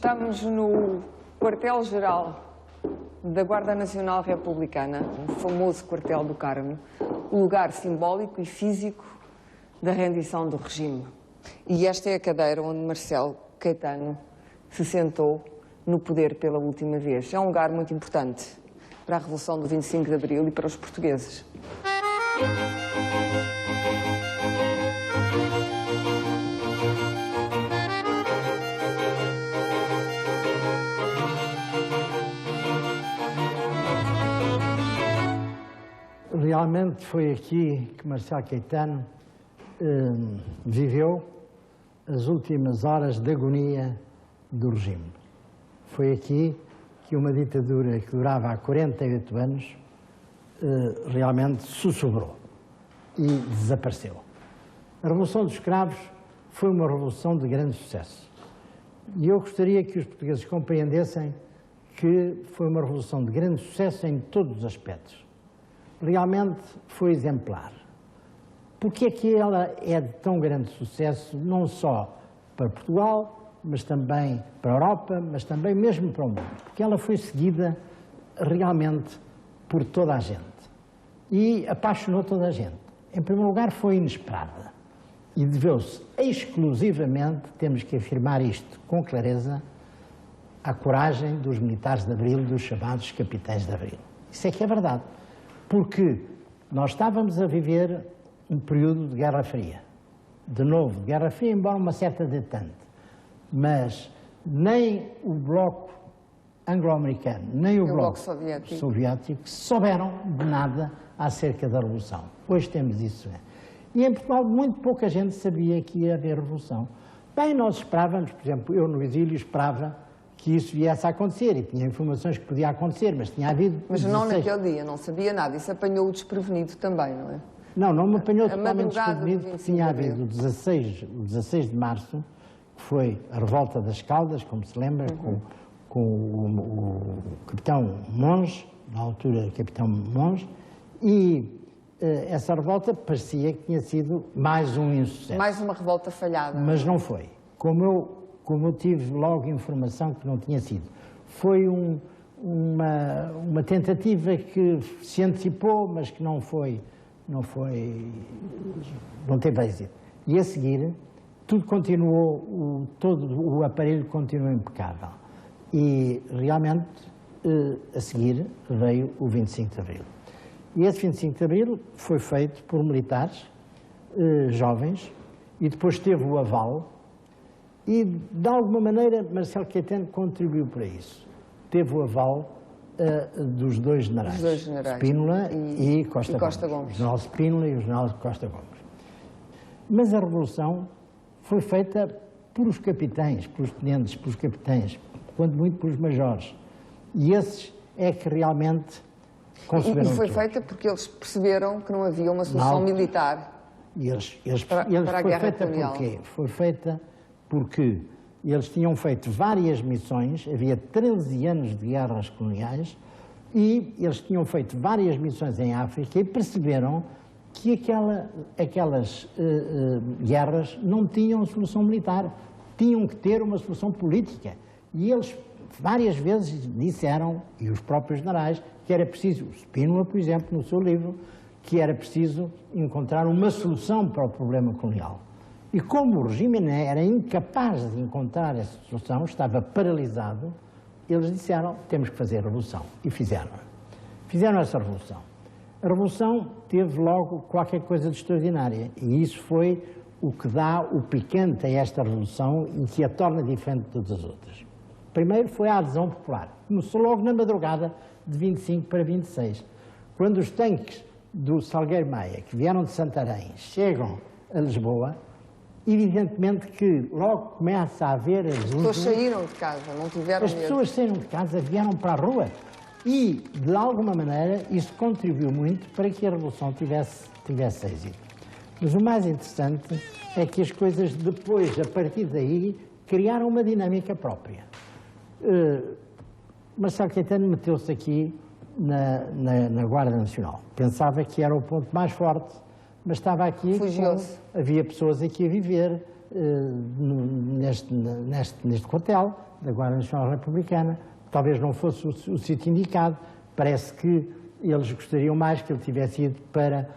Estamos no quartel-geral da Guarda Nacional Republicana, o famoso quartel do Carmo, o lugar simbólico e físico da rendição do regime. E esta é a cadeira onde Marcelo Caetano se sentou no poder pela última vez. É um lugar muito importante para a Revolução do 25 de Abril e para os portugueses. Realmente foi aqui que Marcelo Caetano viveu as últimas horas de agonia do regime. Foi aqui que uma ditadura que durava há 48 anos realmente sussurrou e desapareceu. A Revolução dos Escravos foi uma revolução de grande sucesso. E eu gostaria que os portugueses compreendessem que foi uma revolução de grande sucesso em todos os aspectos. Realmente foi exemplar. Porque é que ela é de tão grande sucesso, não só para Portugal, mas também para a Europa, mas também mesmo para o mundo? Porque ela foi seguida realmente por toda a gente e apaixonou toda a gente. Em primeiro lugar, foi inesperada e deveu-se exclusivamente, temos que afirmar isto com clareza, à coragem dos militares de Abril, dos chamados capitães de Abril. Isso é que é verdade. Porque nós estávamos a viver um período de Guerra Fria. De novo, de Guerra Fria, embora uma certa detente. Mas nem o bloco anglo-americano, nem o bloco soviético souberam de nada acerca da Revolução. Hoje temos isso. E em Portugal muito pouca gente sabia que ia haver Revolução. Bem, nós esperávamos, por exemplo, eu no exílio esperava que isso viesse a acontecer, e tinha informações que podia acontecer, mas tinha havido... Mas não naquele dia, não sabia nada, isso apanhou-o desprevenido também, não é? Não me apanhou totalmente desprevenido, tinha havido o 16 de março, que foi a revolta das Caldas, como se lembra, com o capitão Monge, na altura capitão Monge, e essa revolta parecia que tinha sido mais um insucesso. Mais uma revolta falhada. Mas não foi. Como eu tive logo informação que não tinha sido. Foi uma tentativa que se antecipou, mas que não teve êxito. E a seguir, tudo continuou, todo o aparelho continuou impecável. E realmente, a seguir, veio o 25 de Abril. E esse 25 de Abril foi feito por militares jovens e depois teve o aval. E, de alguma maneira, Marcelo Caetano contribuiu para isso. Teve o aval dos dois generais, Spínola e Costa Gomes. O general Spínola e o general Costa Gomes. Mas a Revolução foi feita por os capitães, pelos tenentes, pelos capitães, quando muito pelos majores. E esses é que realmente conceberam. E foi feita porque eles perceberam que não havia uma solução militar para a guerra colonial. Porquê? Foi feita porque eles tinham feito várias missões, havia 13 anos de guerras coloniais, e eles tinham feito várias missões em África e perceberam que aquelas guerras não tinham solução militar, tinham que ter uma solução política. E eles várias vezes disseram, e os próprios generais, que era preciso, Spínola, por exemplo, no seu livro, que era preciso encontrar uma solução para o problema colonial. E como o regime era incapaz de encontrar essa solução, estava paralisado, eles disseram, temos que fazer a revolução. E fizeram. Fizeram essa revolução. A revolução teve logo qualquer coisa de extraordinária. E isso foi o que dá o picante a esta revolução e que a torna diferente de todas as outras. Primeiro foi a adesão popular. Começou logo na madrugada de 25 para 26. Quando os tanques do Salgueiro Maia, que vieram de Santarém, chegam a Lisboa, evidentemente que logo começa a haver... As pessoas saíram de casa, não tiveram medo. As pessoas saíram de casa, vieram para a rua e, de alguma maneira, isso contribuiu muito para que a Revolução tivesse êxito. Mas o mais interessante é que as coisas depois, a partir daí, criaram uma dinâmica própria. Marcelo Caetano meteu-se aqui na Guarda Nacional. Pensava que era o ponto mais forte, mas estava aqui, havia pessoas aqui a viver neste quartel, da Guarda Nacional Republicana, talvez não fosse o sítio indicado, parece que eles gostariam mais que ele tivesse ido para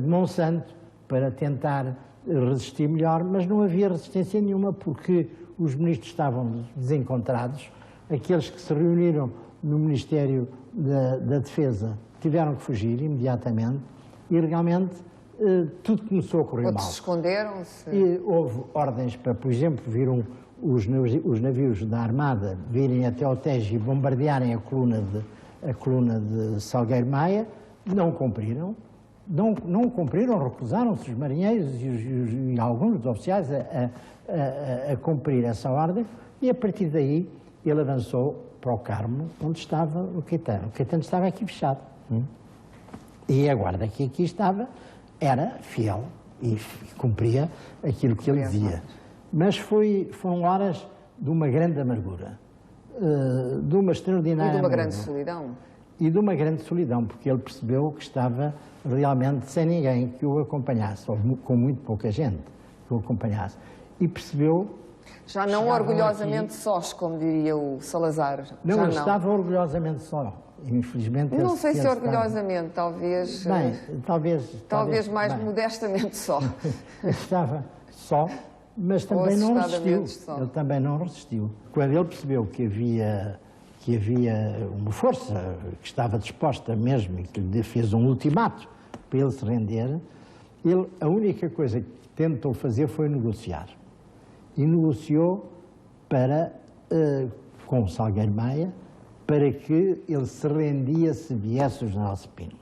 Monsanto, para tentar resistir melhor, mas não havia resistência nenhuma, porque os ministros estavam desencontrados, aqueles que se reuniram no Ministério da Defesa tiveram que fugir imediatamente e realmente tudo começou a correr mal. Outros esconderam-se? E houve ordens para, por exemplo, viram os navios da Armada virem até ao Tejo e bombardearem a coluna de Salgueiro Maia, não cumpriram. Não cumpriram, recusaram-se os marinheiros e alguns dos oficiais a cumprir essa ordem, e a partir daí ele avançou para o Carmo, onde estava o Caetano. O Caetano estava aqui fechado. E a guarda que aqui estava era fiel e cumpria aquilo que ele dizia. Mas foram horas de uma grande amargura, de uma extraordinária E de uma amargura. grande solidão. E de uma grande solidão, porque ele percebeu que estava realmente sem ninguém que o acompanhasse, ou com muito pouca gente que o acompanhasse. E percebeu... Já não orgulhosamente sós, como diria o Salazar. Não, já ele estava orgulhosamente só. Infelizmente... Não sei se ele orgulhosamente, talvez... Bem, talvez mais bem, modestamente só. estava só, mas também não resistiu. Só. Ele também não resistiu. Quando ele percebeu que havia uma força que estava disposta mesmo e que lhe fez um ultimato para ele se render, a única coisa que tentou fazer foi negociar. E negociou com o Salgueiro Maia para que ele se rendia se viesse o general Spínola.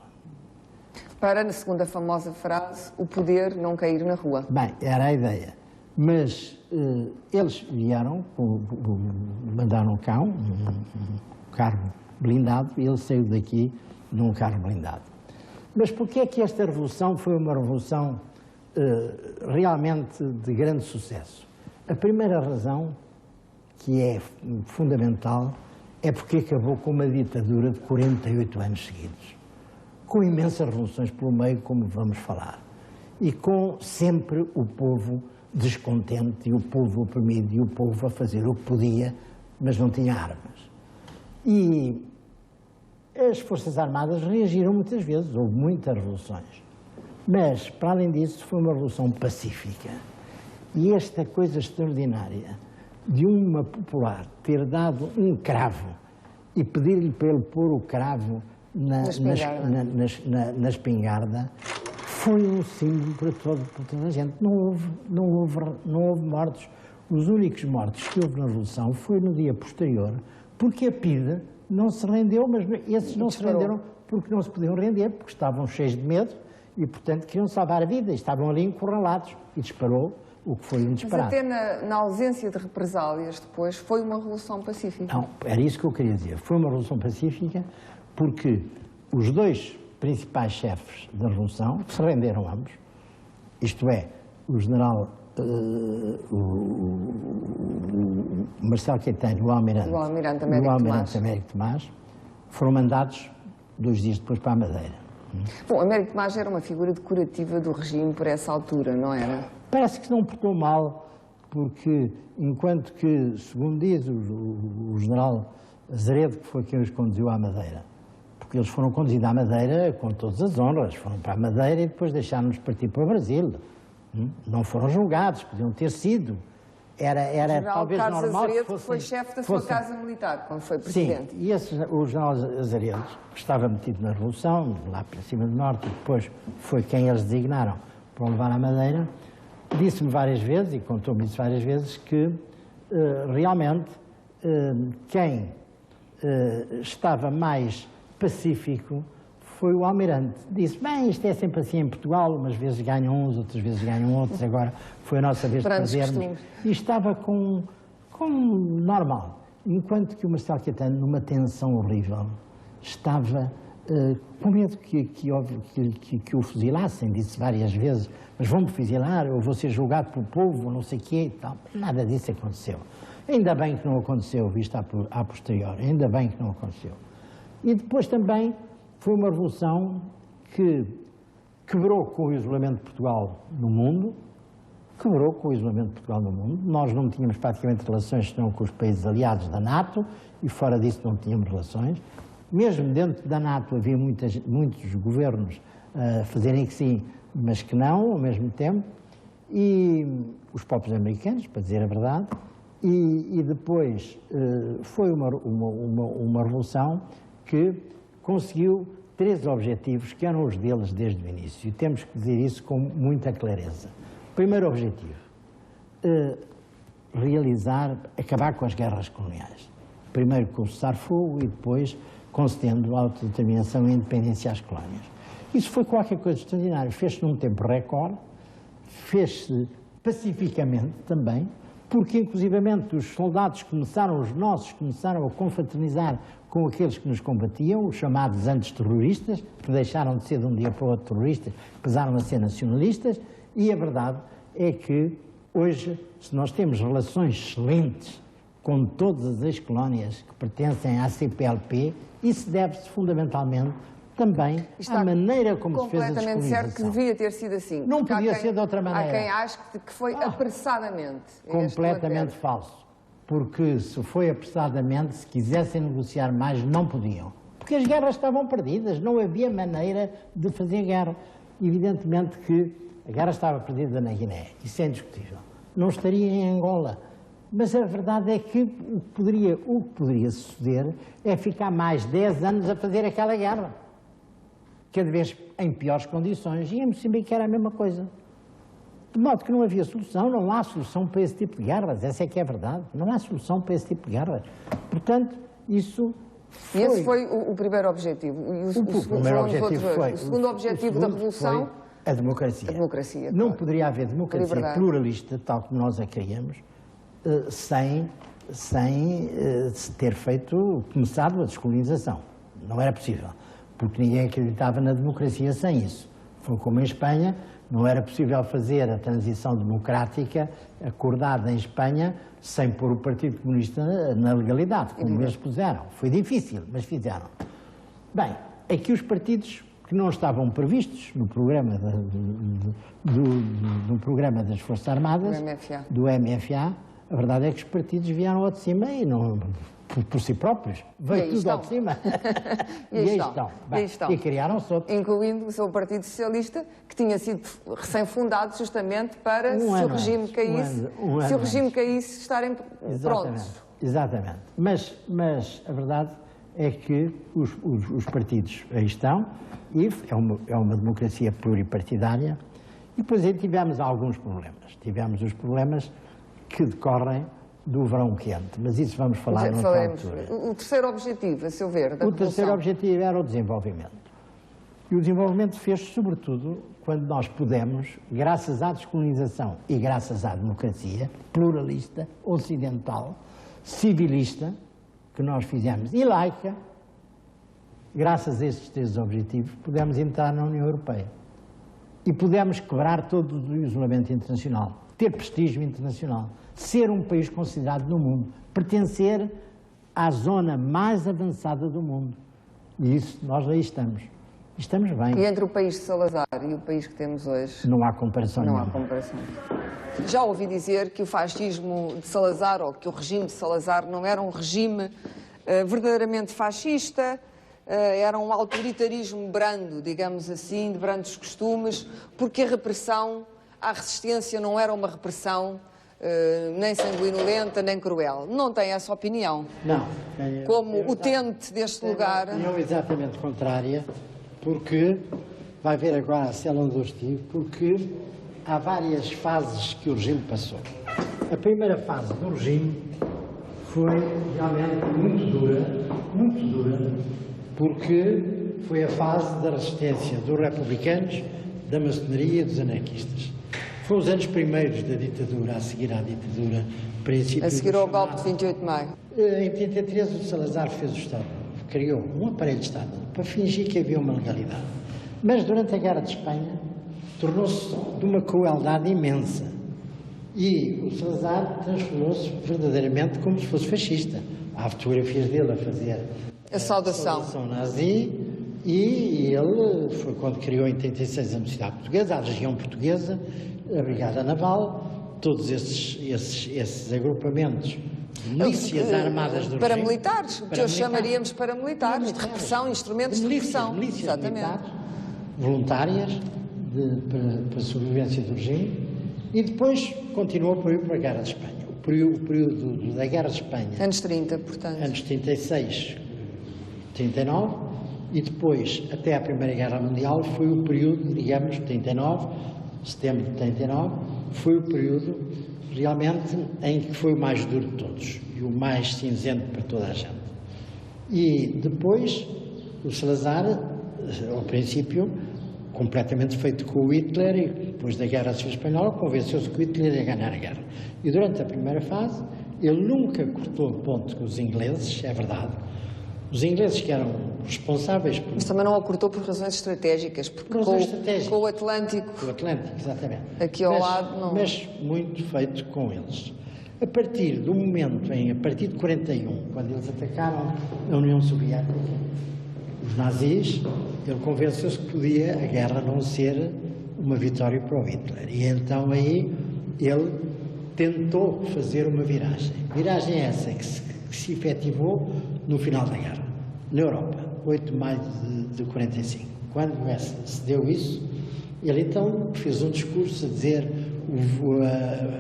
Para, na segunda famosa frase, o poder não cair na rua. Bem, era a ideia. Mas eles vieram, mandaram cá um carro blindado, e ele saiu daqui num carro blindado. Mas porquê é que esta revolução foi uma revolução realmente de grande sucesso? A primeira razão, que é fundamental, é porque acabou com uma ditadura de 48 anos seguidos, com imensas revoluções pelo meio, como vamos falar, e com sempre o povo descontente, e o povo oprimido, e o povo a fazer o que podia, mas não tinha armas. E as Forças Armadas reagiram muitas vezes, houve muitas revoluções, mas, para além disso, foi uma revolução pacífica. E esta coisa extraordinária de uma popular ter dado um cravo e pedir-lhe para ele pôr o cravo na espingarda, foi um símbolo para toda a gente. Não houve mortos. Os únicos mortos que houve na Revolução foi no dia posterior, porque a PIDE não se rendeu, mas esses não se renderam porque não se podiam render, porque estavam cheios de medo e, portanto, queriam salvar a vida. Estavam ali encurralados e disparou o que foi um disparate. Mas até na ausência de represálias depois, foi uma revolução pacífica. Não, era isso que eu queria dizer. Foi uma revolução pacífica porque os dois principais chefes da Revolução se renderam ambos, isto é, o general Marcelo Caetano e o almirante Américo Tomás, foram mandados 2 dias depois para a Madeira. Bom, Américo Tomás era uma figura decorativa do regime por essa altura, não era? Parece que se não portou mal, porque enquanto que, segundo diz o general Azeredo, que foi quem os conduziu à Madeira, porque eles foram conduzidos à Madeira com todas as honras, foram para a Madeira e depois deixaram-nos partir para o Brasil. Não foram julgados, podiam ter sido. Era talvez Carlos normal Azeredo, que fosse, foi chefe da sua casa militar, quando foi presidente. Sim, e o general Azeredo, que estava metido na Revolução, lá para cima do Norte, e depois foi quem eles designaram para o levar à Madeira, disse-me várias vezes, e contou-me isso várias vezes, que realmente quem estava mais pacífico foi o almirante. Disse, bem, isto é sempre assim em Portugal, umas vezes ganham uns, outras vezes ganham outros, agora foi a nossa vez de perdermos. E estava com normal. Enquanto que o Marcelo Caetano, numa tensão horrível, estava com medo que o fuzilassem, disse várias vezes, mas vão-me fuzilar, eu vou ser julgado pelo povo, não sei o quê e tal. Nada disso aconteceu. Ainda bem que não aconteceu, visto a posterior, ainda bem que não aconteceu. E depois também foi uma revolução que quebrou com o isolamento de Portugal no mundo, quebrou com o isolamento de Portugal no mundo. Nós não tínhamos praticamente relações senão com os países aliados da NATO e fora disso não tínhamos relações. Mesmo dentro da NATO havia muitos governos a fazerem que sim, mas que não, ao mesmo tempo. E os próprios americanos, para dizer a verdade, e depois foi uma revolução que conseguiu 3 objetivos que eram os deles desde o início. E temos que dizer isso com muita clareza. Primeiro objetivo, acabar com as guerras coloniais. Primeiro com o cessar-fogo e depois concedendo a autodeterminação e independência às colónias. Isso foi qualquer coisa extraordinária. Fez-se num tempo recorde, fez-se pacificamente também, porque inclusivamente os soldados os nossos começaram a confraternizar com aqueles que nos combatiam, os chamados antiterroristas, que deixaram de ser de um dia para o outro terroristas, passaram a ser nacionalistas, e a verdade é que hoje, se nós temos relações excelentes com todas as ex-colónias que pertencem à CPLP, isso deve-se fundamentalmente também à maneira como se fez a descolonização. Completamente certo que devia ter sido assim. Não podia ser de outra maneira. Há quem ache que foi apressadamente. Completamente falso. Porque se foi apressadamente, se quisessem negociar mais, não podiam. Porque as guerras estavam perdidas, não havia maneira de fazer guerra. Evidentemente que a guerra estava perdida na Guiné, isso é indiscutível. Não estaria em Angola. Mas a verdade é que o que poderia suceder é ficar mais 10 anos a fazer aquela guerra. Cada vez em piores condições. E em Moçambique era a mesma coisa. De modo que não havia solução, não há solução para esse tipo de guerras. Essa é que é a verdade. Não há solução para esse tipo de guerras. Portanto, isso foi... E esse foi o primeiro objetivo. E o segundo objetivo da Revolução... A democracia. A democracia, não claro. Poderia haver democracia pluralista, tal como nós a queríamos, sem ter começado a descolonização. Não era possível, porque ninguém acreditava na democracia sem isso. Foi como em Espanha, não era possível fazer a transição democrática acordada em Espanha sem pôr o Partido Comunista na legalidade, como eles puseram. Foi difícil, mas fizeram. Bem, aqui os partidos que não estavam previstos no programa, no programa das Forças Armadas, do MFA, a verdade é que os partidos vieram ao de cima e não, por si próprios, veio tudo ao de cima. E aí estão. Bem, e criaram-se outros. Incluindo o seu Partido Socialista, que tinha sido recém-fundado justamente para, se o regime caísse, estarem prontos. Exatamente. Mas a verdade é que os partidos aí estão, e é uma democracia pluripartidária, e depois aí tivemos alguns problemas. Tivemos os problemas que decorrem do verão quente, mas isso vamos falar noutra altura. O terceiro objetivo, a seu ver, da Revolução? O terceiro objetivo era o desenvolvimento. E o desenvolvimento fez-se sobretudo quando nós pudemos, graças à descolonização e graças à democracia pluralista, ocidental, civilista, que nós fizemos, e laica, graças a estes 3 objetivos, pudemos entrar na União Europeia. E pudemos quebrar todo o isolamento internacional, ter prestígio internacional, ser um país considerado no mundo, pertencer à zona mais avançada do mundo. E isso, nós aí estamos. Estamos bem. E entre o país de Salazar e o país que temos hoje? Não há comparação nenhuma. Não há comparação. Já ouvi dizer que o fascismo de Salazar, ou que o regime de Salazar, não era um regime verdadeiramente fascista, era um autoritarismo brando, digamos assim, de brandos costumes, porque a repressão à resistência não era uma repressão nem sanguinolenta, nem cruel. Não tem essa opinião? Não. Como utente deste lugar? Não, exatamente contrária, porque vai ver agora a cela onde eu estive, porque há várias fases que o regime passou. A primeira fase do regime foi realmente muito dura, porque foi a fase da resistência dos republicanos, da maçonaria e dos anarquistas. Foi os anos primeiros da ditadura, a seguir à ditadura, princípio... A seguir ao golpe de 28 de maio. Em 33 o Salazar fez o Estado, criou um aparelho de Estado para fingir que havia uma legalidade. Mas durante a Guerra de Espanha tornou-se de uma crueldade imensa. E o Salazar transformou-se verdadeiramente como se fosse fascista. Há fotografias dele a fazer a saudação nazi, E ele foi quando criou em 86 a Mocidade Portuguesa, a Legião Portuguesa, a Brigada Naval, todos esses agrupamentos de milícias armadas do regime. Paramilitares, o que hoje chamaríamos paramilitares, de repressão, instrumentos de repressão. Milícias Exatamente. militares, voluntárias para a sobrevivência do regime, e depois continuou por ir para a Guerra de Espanha. O período da Guerra de Espanha. Anos 30, portanto. Anos 36, 39, e depois, até a Primeira Guerra Mundial, foi o período, digamos, 39, setembro de 39, foi o período realmente em que foi o mais duro de todos e o mais cinzento para toda a gente. E depois, o Salazar, ao princípio, completamente feito com o Hitler, e depois da Guerra Civil Espanhola, convenceu-se que o Hitler ia ganhar a guerra. E durante a primeira fase, ele nunca cortou ponto com os ingleses, é verdade. Os ingleses que eram responsáveis por... Mas também não o cortou por razões estratégicas, porque com o Atlântico... Com o Atlântico, exatamente. Aqui ao lado, não... Mas muito feito com eles. A partir do momento, a partir de 41, quando eles atacaram a União Soviética, os nazis, ele convenceu-se que podia a guerra não ser uma vitória para o Hitler. E então aí ele tentou fazer uma viragem. Viragem essa que se efetivou no final da guerra, na Europa, 8 de maio de 45. Quando se deu isso, ele então fez um discurso a dizer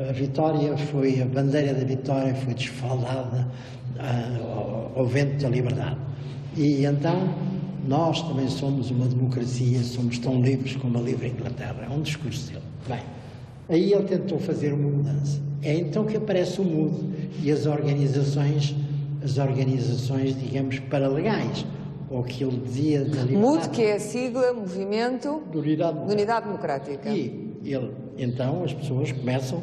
a vitória foi, a bandeira da vitória foi desfaldada ao vento da liberdade. E então nós também somos uma democracia, somos tão livres como a livre Inglaterra. É um discurso dele. Bem, aí ele tentou fazer uma mudança. É então que aparece o MUD e as organizações, digamos, paralegais, ou que ele dizia da liberdade. MUD, que é a sigla, Movimento de Unidade Democrática. E ele, então, as pessoas começam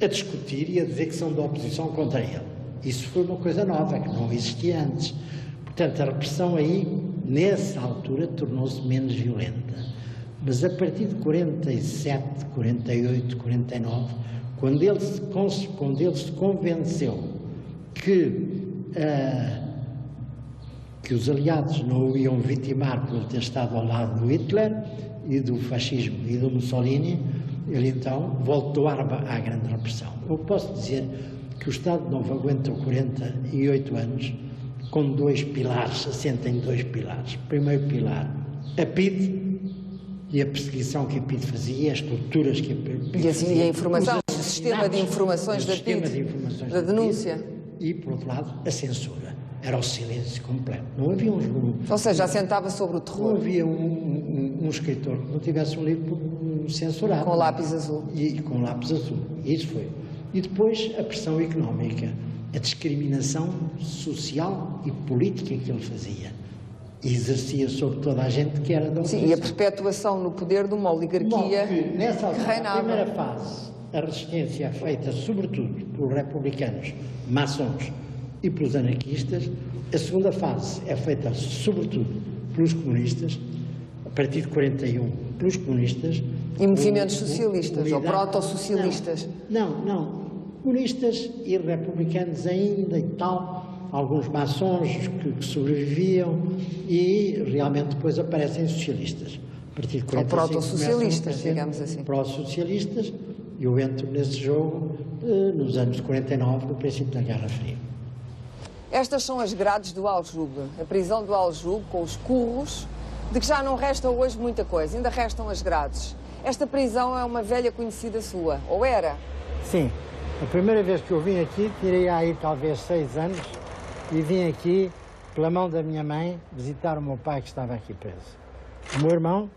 a discutir e a dizer que são da oposição contra ele. Isso foi uma coisa nova, que não existia antes. Portanto, a repressão aí, nessa altura, tornou-se menos violenta. Mas a partir de 47, 48, 49, quando ele se convenceu que os aliados não o iam vitimar por ter estado ao lado do Hitler e do fascismo e do Mussolini, ele então voltou à grande repressão. Eu posso dizer que o Estado Novo aguentou 48 anos com dois pilares, assenta em dois pilares. Primeiro pilar, a PIDE e a perseguição que a PIDE fazia, as torturas que a PIDE fazia. E a informação, o sistema de informações da PIDE, da denúncia. E, por outro lado, a censura. Era o silêncio completo. Não havia Ou seja, assentava sobre o terror. Não havia um escritor que não tivesse um livro censurado. Com lápis azul. E com lápis azul. Isso foi. E depois a pressão económica, a discriminação social e política que ele fazia. E exercia sobre toda a gente que era da oposição. Sim, e a perpetuação no poder de uma oligarquia nessa altura, que reinava. A primeira fase, a resistência é feita sobretudo pelos republicanos, maçons e pelos anarquistas. A segunda fase é feita sobretudo pelos comunistas, a partir de 41, pelos comunistas. E movimentos socialistas, ou proto-socialistas. Não. Comunistas e republicanos ainda e tal, alguns maçons que sobreviviam, e realmente depois aparecem socialistas. A partir de 45, ou proto-socialistas, digamos assim. Proto-socialistas, e eu entro nesse jogo nos anos 49, no princípio da Guerra Fria. Estas são as grades do Aljube, a prisão do Aljube, com os curros, de que já não resta hoje muita coisa, ainda restam as grades. Esta prisão é uma velha conhecida sua, ou era? Sim. A primeira vez que eu vim aqui, tirei aí talvez 6 anos, e vim aqui, pela mão da minha mãe, visitar o meu pai que estava aqui preso. O meu irmão,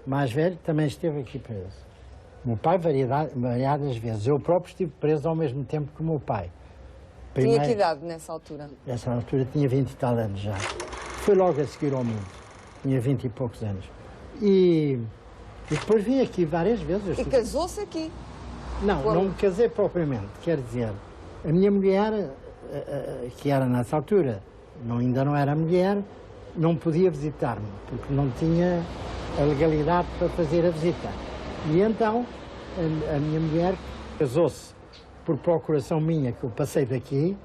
mais velho, também esteve aqui preso. O meu pai variadas vezes. Eu próprio estive preso ao mesmo tempo que o meu pai. Tinha que idade nessa altura? Nessa altura tinha 20 e tal anos já. Foi logo a seguir ao mundo. Tinha 20 e poucos anos. E depois vim aqui várias vezes. E casou-se aqui? Não me casei propriamente. Quer dizer, a minha mulher, que era nessa altura, ainda não era mulher, não podia visitar-me, porque não tinha a legalidade para fazer a visita. E então, a minha mulher casou-se por procuração minha, que eu passei daqui,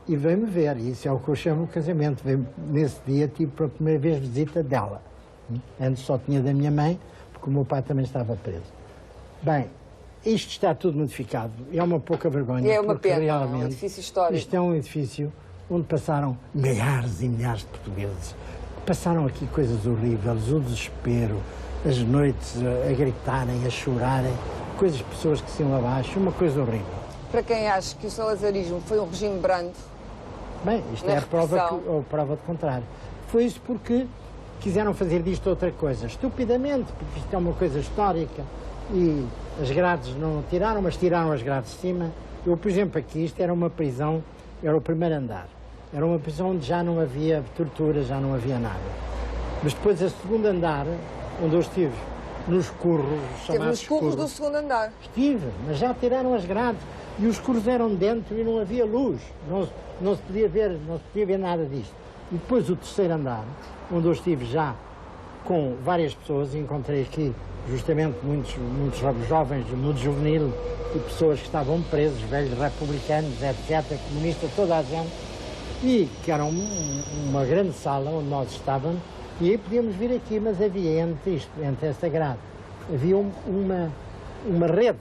e veio-me ver, e isso é o que eu chamo de casamento. Veio nesse dia, tive pela primeira vez visita dela. Antes só tinha da minha mãe, porque o meu pai também estava preso. Bem, isto está tudo modificado, é uma pouca vergonha. E é uma pena, realmente, é um edifício histórico. Isto é um edifício onde passaram milhares e milhares de portugueses. Passaram aqui coisas horríveis, o desespero, as noites a gritarem, a chorarem, pessoas que se iam abaixo, uma coisa horrível. Para quem acha que o salazarismo foi um regime brando, bem, isto é a prova de contrário. Foi isso porque quiseram fazer disto outra coisa, estupidamente, porque isto é uma coisa histórica e as grades não tiraram, mas tiraram as grades de cima. Eu, por exemplo, aqui, isto era uma prisão, era o primeiro andar. Era uma prisão onde já não havia tortura, já não havia nada. Mas depois, a segundo andar, onde eu estive, nos curros, chamados nos curros do segundo andar. Estive, mas já tiraram as grades. E os curros eram dentro e não havia luz. Não se podia ver nada disto. E depois o terceiro andar, onde eu estive já com várias pessoas, encontrei aqui justamente muitos jovens do mundo juvenil e pessoas que estavam presos, velhos republicanos, etc., comunistas, toda a gente, e que era uma grande sala onde nós estávamos, e aí podíamos vir aqui, mas havia entre esta grade, havia uma rede,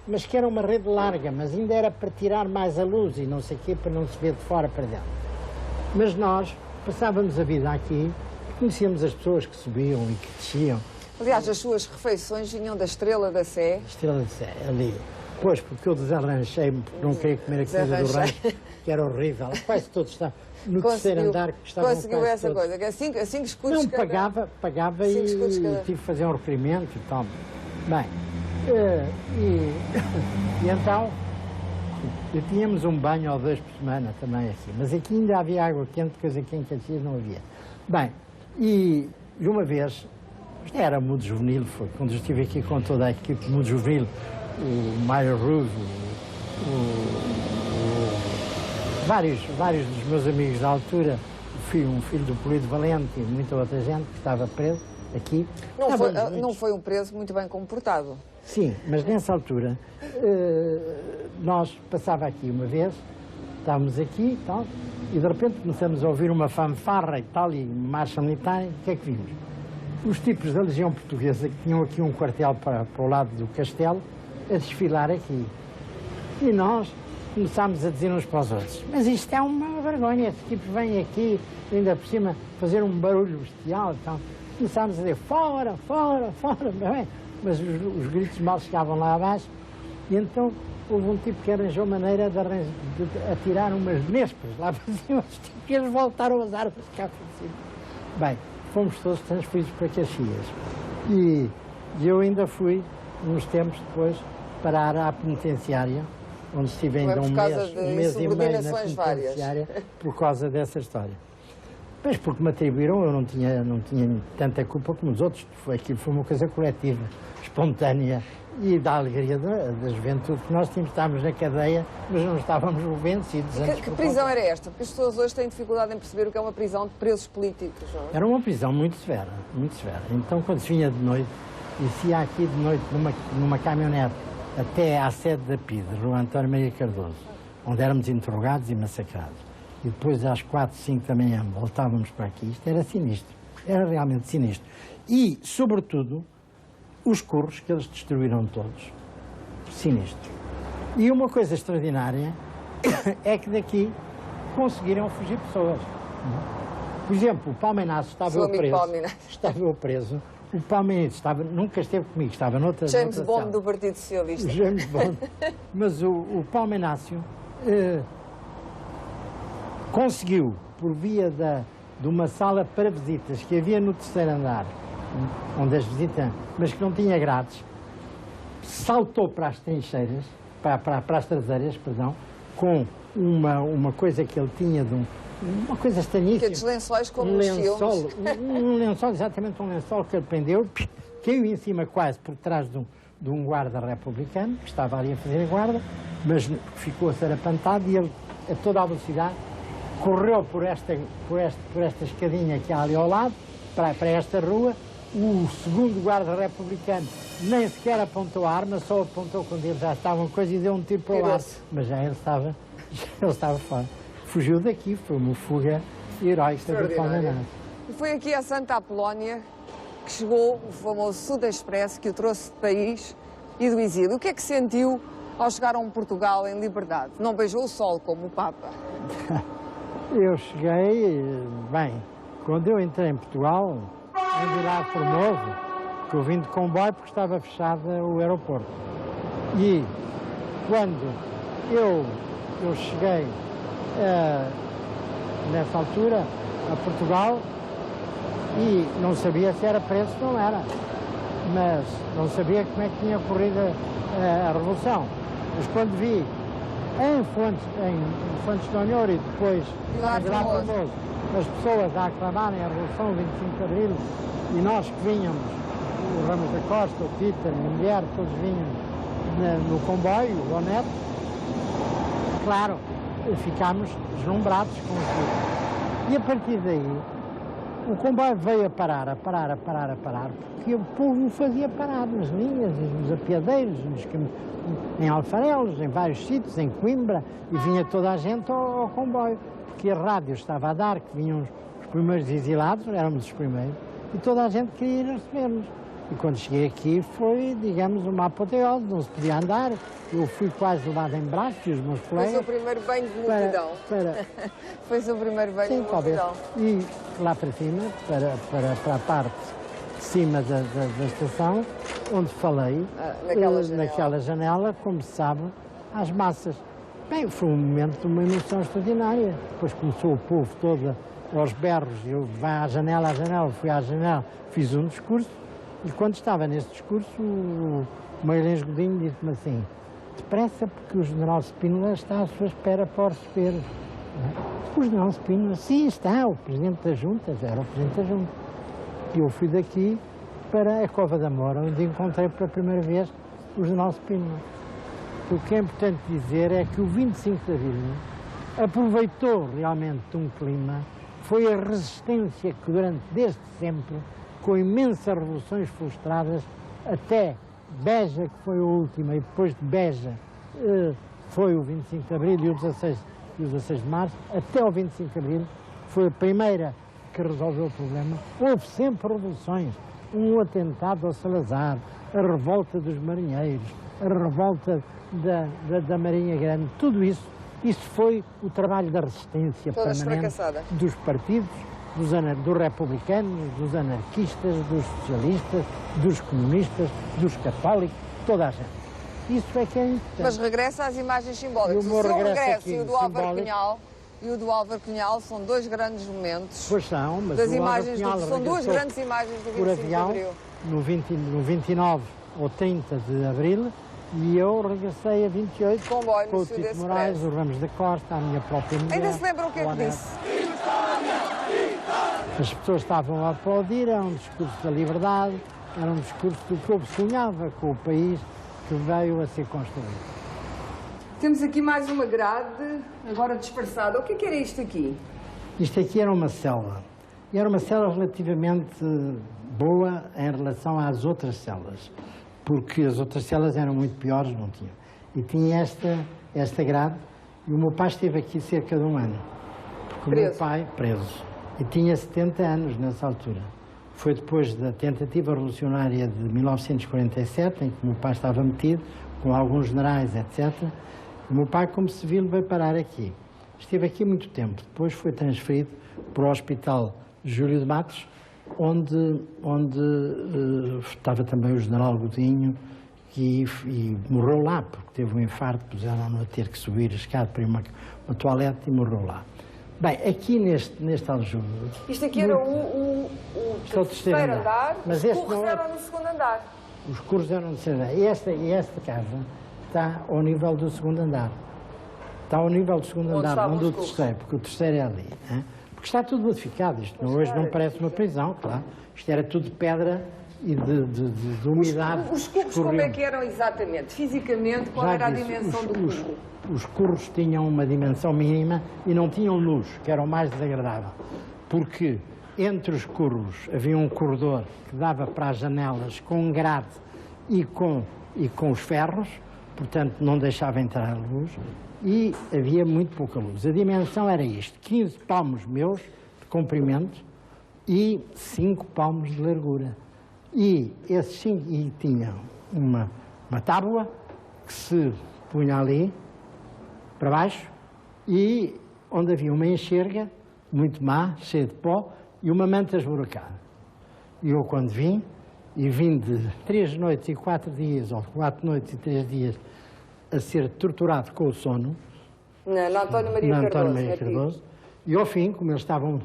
mas que era uma rede larga, mas ainda era para tirar mais a luz e não sei o quê, para não se ver de fora para dentro. Mas nós passávamos a vida aqui, conhecíamos as pessoas que subiam e que desciam. Aliás, as suas refeições vinham da Estrela da Sé. Estrela da Sé, ali. Pois, porque eu desarranchei-me, porque não queria comer a comida do rancho, que era horrível. Quase todos estavam no terceiro andar, que estavam quase conseguiu essa todos. coisa, que assim que escudos não, pagava e tive que fazer um requerimento e tal. Bem, e então, tínhamos um banho ou dois por semana também aqui, mas aqui ainda havia água quente, coisa que em Caxias não havia. Bem, e uma vez, isto era mundo juvenil, foi quando eu estive aqui com toda a equipe mundo juvenil, o Mário Russo, vários dos meus amigos da altura, um filho do Polido Valente e muita outra gente que estava preso aqui. Não foi um preso muito bem comportado. Sim, mas nessa altura, nós passava aqui uma vez, estávamos aqui e tal, e de repente começamos a ouvir uma fanfarra e tal, e marcha militar, e o que é que vimos? Os tipos da Legião Portuguesa, que tinham aqui um quartel para o lado do castelo, a desfilar aqui. E nós começámos a dizer uns para os outros, mas isto é uma vergonha, estes tipos vêm aqui, ainda por cima, fazer um barulho bestial e tal. Começámos a dizer, fora, fora, fora, bem, mas os gritos mal chegavam lá abaixo, e então houve um tipo que arranjou maneira de atirar umas nespas lá para cima, e eles voltaram as armas cá para cima. Bem, fomos todos transferidos para Caxias. E eu ainda fui, uns tempos depois, parar à penitenciária, onde estive ainda um mês e meio na penitenciária, por causa dessa história. Mas porque me atribuíram, eu não tinha tanta culpa como os outros. Aquilo foi uma coisa coletiva, espontânea e da alegria da juventude que nós tínhamos. Estávamos na cadeia, mas não estávamos vencidos. Que prisão era esta? Porque as pessoas hoje têm dificuldade em perceber o que é uma prisão de presos políticos, não é? Era uma prisão muito severa, muito severa. Então, quando se vinha de noite, e se ia aqui de noite numa caminhonete até à sede da PIDE, Rua António Maria Cardoso, onde éramos interrogados e massacrados. E depois, às 4, 5 da manhã, voltávamos para aqui. Isto era sinistro. Era realmente sinistro. E, sobretudo, os curros que eles destruíram todos. Sinistro. E uma coisa extraordinária é que daqui conseguiram fugir pessoas. Por exemplo, o Palmeinaço estava eu preso. O Palmeinaço nunca esteve comigo, estava noutra James Bond cela. do Partido Socialista. James Bond. Mas o Palmeinaço conseguiu, por via de uma sala para visitas que havia no terceiro andar, onde as visitas, mas que não tinha grades, saltou para as trincheiras, para as traseiras, perdão, com uma coisa que ele tinha uma coisa estranhíssima. Aqueles lençóis como nos filmes. Um lençol, exatamente um lençol que ele prendeu, caiu em cima quase por trás de um guarda republicano, que estava ali a fazer a guarda, mas ficou sarapantado e ele, a toda a velocidade, correu por esta escadinha que há ali ao lado, para esta rua. O segundo guarda republicano nem sequer apontou a arma, só apontou quando eles já estavam coisa e deu um tiro para o ar. Mas já ele ele estava fora. Fugiu daqui, foi uma fuga heroica do Palmeiras. E foi aqui a Santa Apolónia que chegou o famoso Sud Express que o trouxe de Paris e do exílio. O que é que sentiu ao chegar a um Portugal em liberdade? Não beijou o sol como o Papa? Eu cheguei, bem, quando eu entrei em Portugal, em Vilar Formoso, que eu vim de comboio porque estava fechado o aeroporto. E quando eu cheguei nessa altura a Portugal e não sabia se era preso ou não era, mas não sabia como é que tinha ocorrido a Revolução. Mas quando vi em Fontes de Honor e depois em Vilar Formoso as pessoas a aclamarem a Revolução 25 de Abril e nós que vinhamos, o Ramos da Costa, o Peter, a mulher, todos vinham no comboio, o Onete, claro, ficámos deslumbrados com aquilo. E a partir daí, o comboio veio a parar, porque o povo fazia parar nas linhas, nos apiadeiros, em Alfarelos, em vários sítios, em Coimbra, e vinha toda a gente ao comboio, porque a rádio estava a dar, que vinham os primeiros exilados, éramos os primeiros, e toda a gente queria ir receber-nos. E quando cheguei aqui foi, digamos, uma apoteose, não se podia andar, eu fui quase levado em braços e os meus colegas... Foi o seu primeiro banho de multidão. Foi o seu primeiro banho de multidão. E lá para cima, para a parte de cima da estação, onde falei, naquela janela, como se sabe, às massas. Bem, foi um momento de uma emoção extraordinária. Depois começou o povo todo aos berros, eu fui à janela, fiz um discurso, e quando estava nesse discurso, o Magalhães Godinho disse-me assim: depressa, porque o general Spínola está à sua espera para o receber. O general Spínola, sim, está, o presidente da Junta, já era o presidente da Junta. E eu fui daqui para a Cova da Moura, onde encontrei pela primeira vez o general Spínola. O que é importante dizer é que o 25 de Abril aproveitou realmente de um clima, foi a resistência que desde sempre, com imensas revoluções frustradas, até Beja, que foi a última, e depois de Beja foi o 25 de Abril e o 16 de Março, até o 25 de Abril foi a primeira que resolveu o problema. Houve sempre revoluções, um atentado ao Salazar, a revolta dos marinheiros, a revolta da Marinha Grande, tudo isso foi o trabalho da resistência permanente dos partidos, dos republicanos, dos anarquistas, dos socialistas, dos comunistas, dos católicos, toda a gente. Isso é que é importante. Mas regressa às imagens simbólicas. O seu regresso e o do Álvaro Cunhal são dois grandes momentos. Pois são, mas das imagens são duas grandes imagens do 25 de Abril. No 29 ou 30 de Abril, e eu regressei a 28 comboio, com o Tito Moraes, o Ramos da Costa, a minha própria mulher. Ainda se lembram o que é que disse? As pessoas estavam a aplaudir, era um discurso da liberdade, era um discurso do povo sonhava com o país que veio a ser construído. Temos aqui mais uma grade, agora disfarçada. O que era isto aqui? Isto aqui era uma cela. E era uma cela relativamente boa em relação às outras celas, porque as outras celas eram muito piores, não tinham. E tinha esta grade, e o meu pai esteve aqui cerca de um ano. Porque o meu pai, preso, e tinha 70 anos nessa altura. Foi depois da tentativa revolucionária de 1947, em que o meu pai estava metido, com alguns generais, etc. O meu pai, como civil, veio parar aqui. Esteve aqui muito tempo. Depois foi transferido para o Hospital Júlio de Matos, onde estava também o general Godinho, e morreu lá, porque teve um infarto, puseram-no a ter que subir a escada para ir uma toalete e morreu lá. Bem, aqui neste aljube... Isto aqui era o terceiro andar, mas os curros eram no segundo andar. Os curros eram no segundo andar. E esta casa está ao nível do segundo andar. Está ao nível do segundo andar, não do terceiro, porque o terceiro é ali. Hein? Porque está tudo modificado. Isto hoje não parece uma prisão, claro. Isto era tudo de pedra e de umidade. Os curros como é que eram exatamente? Fisicamente, qual era a dimensão do curro? Os curros tinham uma dimensão mínima e não tinham luz, que era o mais desagradável. Porque entre os curros havia um corredor que dava para as janelas com um grade e com os ferros, portanto não deixava entrar a luz, e havia muito pouca luz. A dimensão era isto, 15 palmos meus de comprimento e 5 palmos de largura. E esses 5, e tinha uma tábua que se punha ali, para baixo, e onde havia uma enxerga, muito má, cheia de pó, e uma manta esburacada. E eu, quando vim, e vim de 3 noites e 4 dias, ou 4 noites e 3 dias, a ser torturado com o sono, na António Maria Cardoso, e ao fim, como eles estavam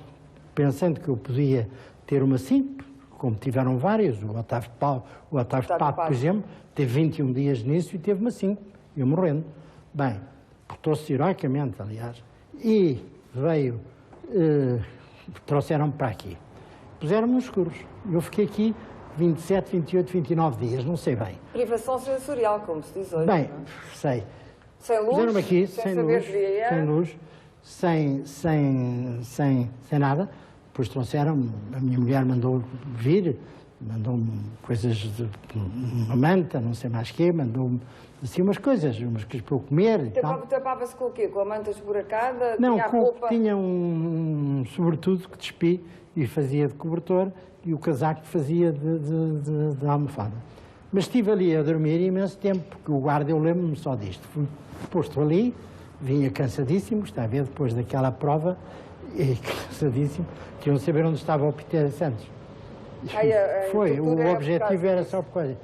pensando que eu podia ter uma SIMP, como tiveram vários, o Otávio Pato, por exemplo, teve 21 dias nisso e teve uma SIMP, eu morrendo. Bem, portou-se heroicamente, aliás, e veio, trouxeram-me para aqui. Puseram-me nos escuros. Eu fiquei aqui 27, 28, 29 dias, não sei bem. Privação sensorial, como se diz hoje. Bem, sei. Sem luz, puseram-me aqui, sem luz, sem nada. Depois trouxeram, a minha mulher mandou vir, mandou-me coisas de uma manta, não sei mais quê, mandou-me assim umas coisas para eu comer e tal. Tapava-se com o quê? Com a manta esburacada? Não, tinha a roupa... tinha um sobretudo que despi e fazia de cobertor e o casaco fazia de almofada. Mas estive ali a dormir imenso tempo, porque o guarda, eu lembro-me só disto. Fui posto ali, vinha cansadíssimo, está a ver, depois daquela prova, e cansadíssimo, queriam saber onde estava o Peter Santos. Foi, o objetivo era só por causa.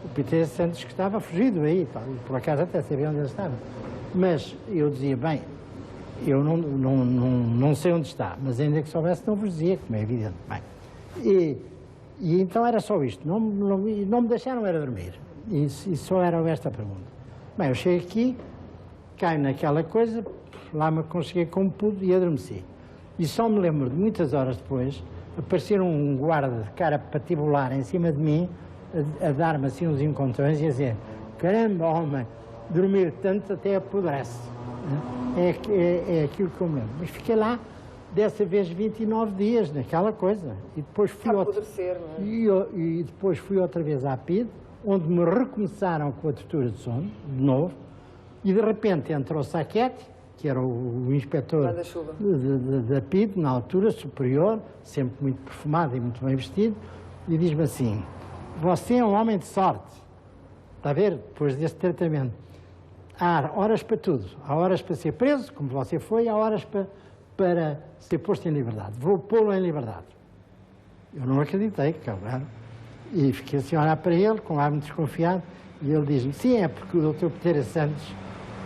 O Peter Santos que estava fugido aí, por acaso até sabia onde ele estava. Mas eu dizia, bem, eu não sei onde está, mas ainda que soubesse não vos dizia, como é evidente. Bem, e então era só isto, não me deixaram era dormir, e só era esta pergunta. Bem, eu cheguei aqui, caio naquela coisa, lá me aconcheguei como pude e adormeci. E só me lembro de muitas horas depois, aparecer um guarda de cara patibular em cima de mim, a dar-me assim uns encontrões e a dizer, caramba, homem, dormir tanto até apodrece. É aquilo que eu me lembro. Mas fiquei lá, dessa vez 29 dias, naquela coisa. E depois fui, e depois fui outra vez à PID, onde me recomeçaram com a tortura de sono, de novo, e de repente entra o Saquete, que era o inspetor da PID, na altura, superior, sempre muito perfumado e muito bem vestido, e diz-me assim, você é um homem de sorte, está a ver, depois desse tratamento. Há horas para tudo, há horas para ser preso, como você foi, há horas para ser posto em liberdade. Vou pô-lo em liberdade. Eu não acreditei, claro. E fiquei assim a olhar para ele, com ar muito desconfiado, e ele diz-me, sim, é porque o Dr. Pereira Santos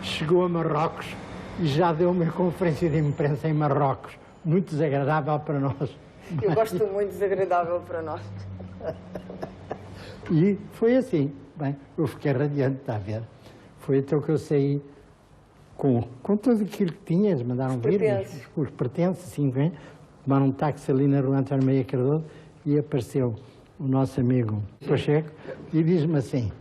chegou a Marrocos e já deu uma conferência de imprensa em Marrocos, muito desagradável para nós. Eu gosto muito desagradável para nós. E foi assim. Bem, eu fiquei radiante, está a ver? Foi então que eu saí com tudo aquilo que tinha, eles mandaram vir, os pertences, assim, bem, tomaram um táxi ali na rua António Maria Cardoso e apareceu o nosso amigo Pacheco e diz-me assim,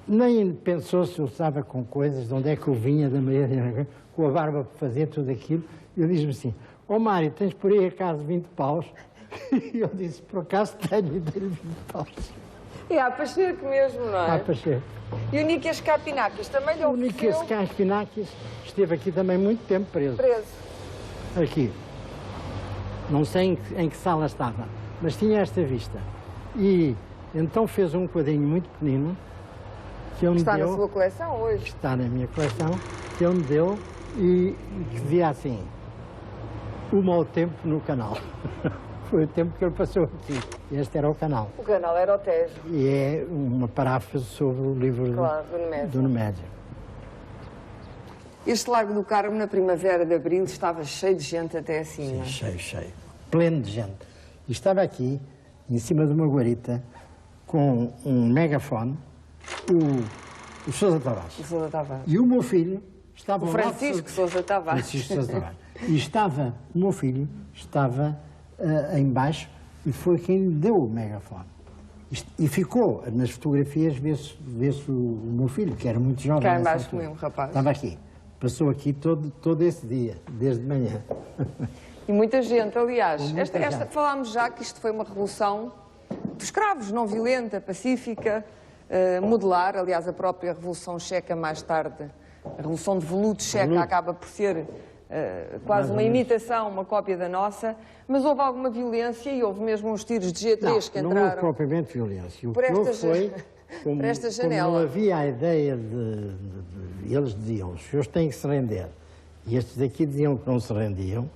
nem pensou se eu estava com coisas, de onde é que eu vinha, da maneira, com a barba para fazer tudo aquilo, e eu diz-me assim, ó Mário, tens por aí acaso 20 paus? E eu disse, por acaso tenho 20 paus. E há Pacheco mesmo, não é? Há Pacheco. E o Níquias Capinakis também lhe ofereceu? O Níquias Capinakis esteve aqui também muito tempo preso. Aqui. Não sei em que sala estava, mas tinha esta vista. E então fez um quadrinho muito pequenino, que ele me deu... Está na sua coleção hoje? Está na minha coleção, que ele me deu e que dizia assim, o mau tempo no canal. Foi o tempo que ele passou aqui. Este era o canal. O canal era o Tejo. E é uma paráfrase sobre o livro do Nemésio. Este Largo do Carmo, na primavera de abril, estava cheio de gente até acima. Sim, cheio. Pleno de gente. E estava aqui, em cima de uma guarita, com um megafone, o Sousa Tavares. O Sousa Tavares. E o meu filho estava... O Francisco Sousa Tavares. Francisco Sousa Tavares. E estava, o meu filho estava em baixo e foi quem lhe deu o megafone. E ficou, nas fotografias, vê-se o meu filho, que era muito jovem. Cá em baixo mesmo, rapaz. Estava aqui. Passou aqui todo esse dia, desde manhã. E muita gente, aliás. Falámos já que isto foi uma revolução dos escravos, não violenta, pacífica, modelar. Aliás, a própria Revolução Checa, mais tarde, A Revolução de Veludo Checa acaba por ser quase uma imitação, uma cópia da nossa, mas houve alguma violência e houve mesmo uns tiros de G3 que entraram... Não houve propriamente violência. O por que houve foi, por esta janela. como não havia a ideia eles diziam, os senhores têm que se render, e estes daqui diziam que não se rendiam,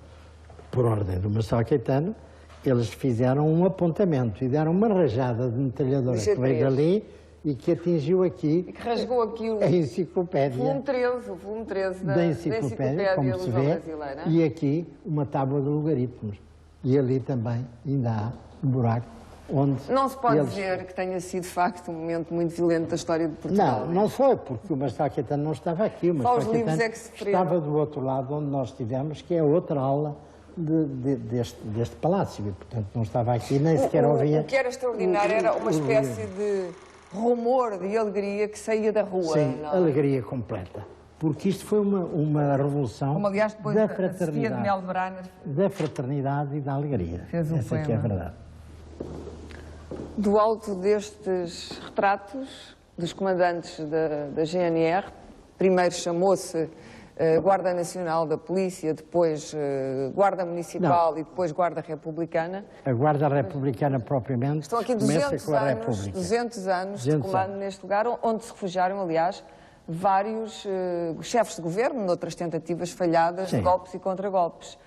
por ordem do Marcelo Caetano, eles fizeram um apontamento e deram uma rajada de metralhadora que veio dali e que atingiu aqui, e que rasgou aqui a enciclopédia, o volume 13 da enciclopédia, como se vê, e aqui uma tábua de logaritmos. E ali também ainda há um buraco onde... Não se pode dizer que tenha sido, de facto, um momento muito violento da história de Portugal. Não foi, porque o Marcelo Caetano não estava aqui. O Só os livros é que se referiram. Estava do outro lado onde nós estivemos, que é outra aula deste palácio, e portanto não estava aqui, nem sequer ouvia... O que era extraordinário era uma espécie de rumor de alegria que saía da rua. Sim, não? Alegria completa. Porque isto foi uma revolução como, aliás, depois da fraternidade. De Mel Braner da fraternidade e da alegria. Fez um Essa poema. que é a verdade. Do alto destes retratos dos comandantes da GNR, primeiro chamou-se Guarda Nacional da Polícia, depois Guarda Municipal e depois Guarda Republicana. A Guarda Republicana propriamente estão aqui 200 anos de comando neste lugar, onde se refugiaram, aliás, vários chefes de governo, noutras tentativas falhadas de golpes e contragolpes.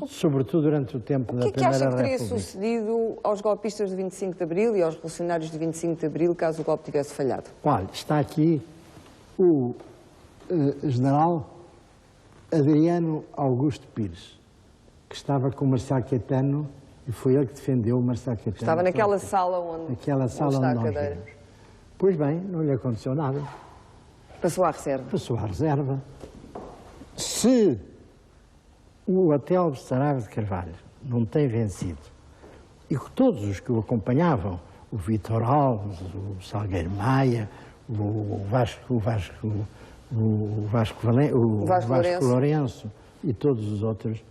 Sobretudo durante o tempo da Primeira República. O que acha que teria sucedido aos golpistas de 25 de Abril e aos revolucionários de 25 de Abril, caso o golpe tivesse falhado? Olha, está aqui o general Adriano Augusto Pires, que estava com o Marcelo Caetano, e foi ele que defendeu o Marcelo Caetano. Estava naquela sala onde está a cadeira. Pois bem, não lhe aconteceu nada. Passou à reserva. Passou à reserva. Se o Otelo Saraiva de Carvalho não tem vencido, e que todos os que o acompanhavam, o Vítor Alves, o Salgueiro Maia, o Vasco Lourenço e todos os outros,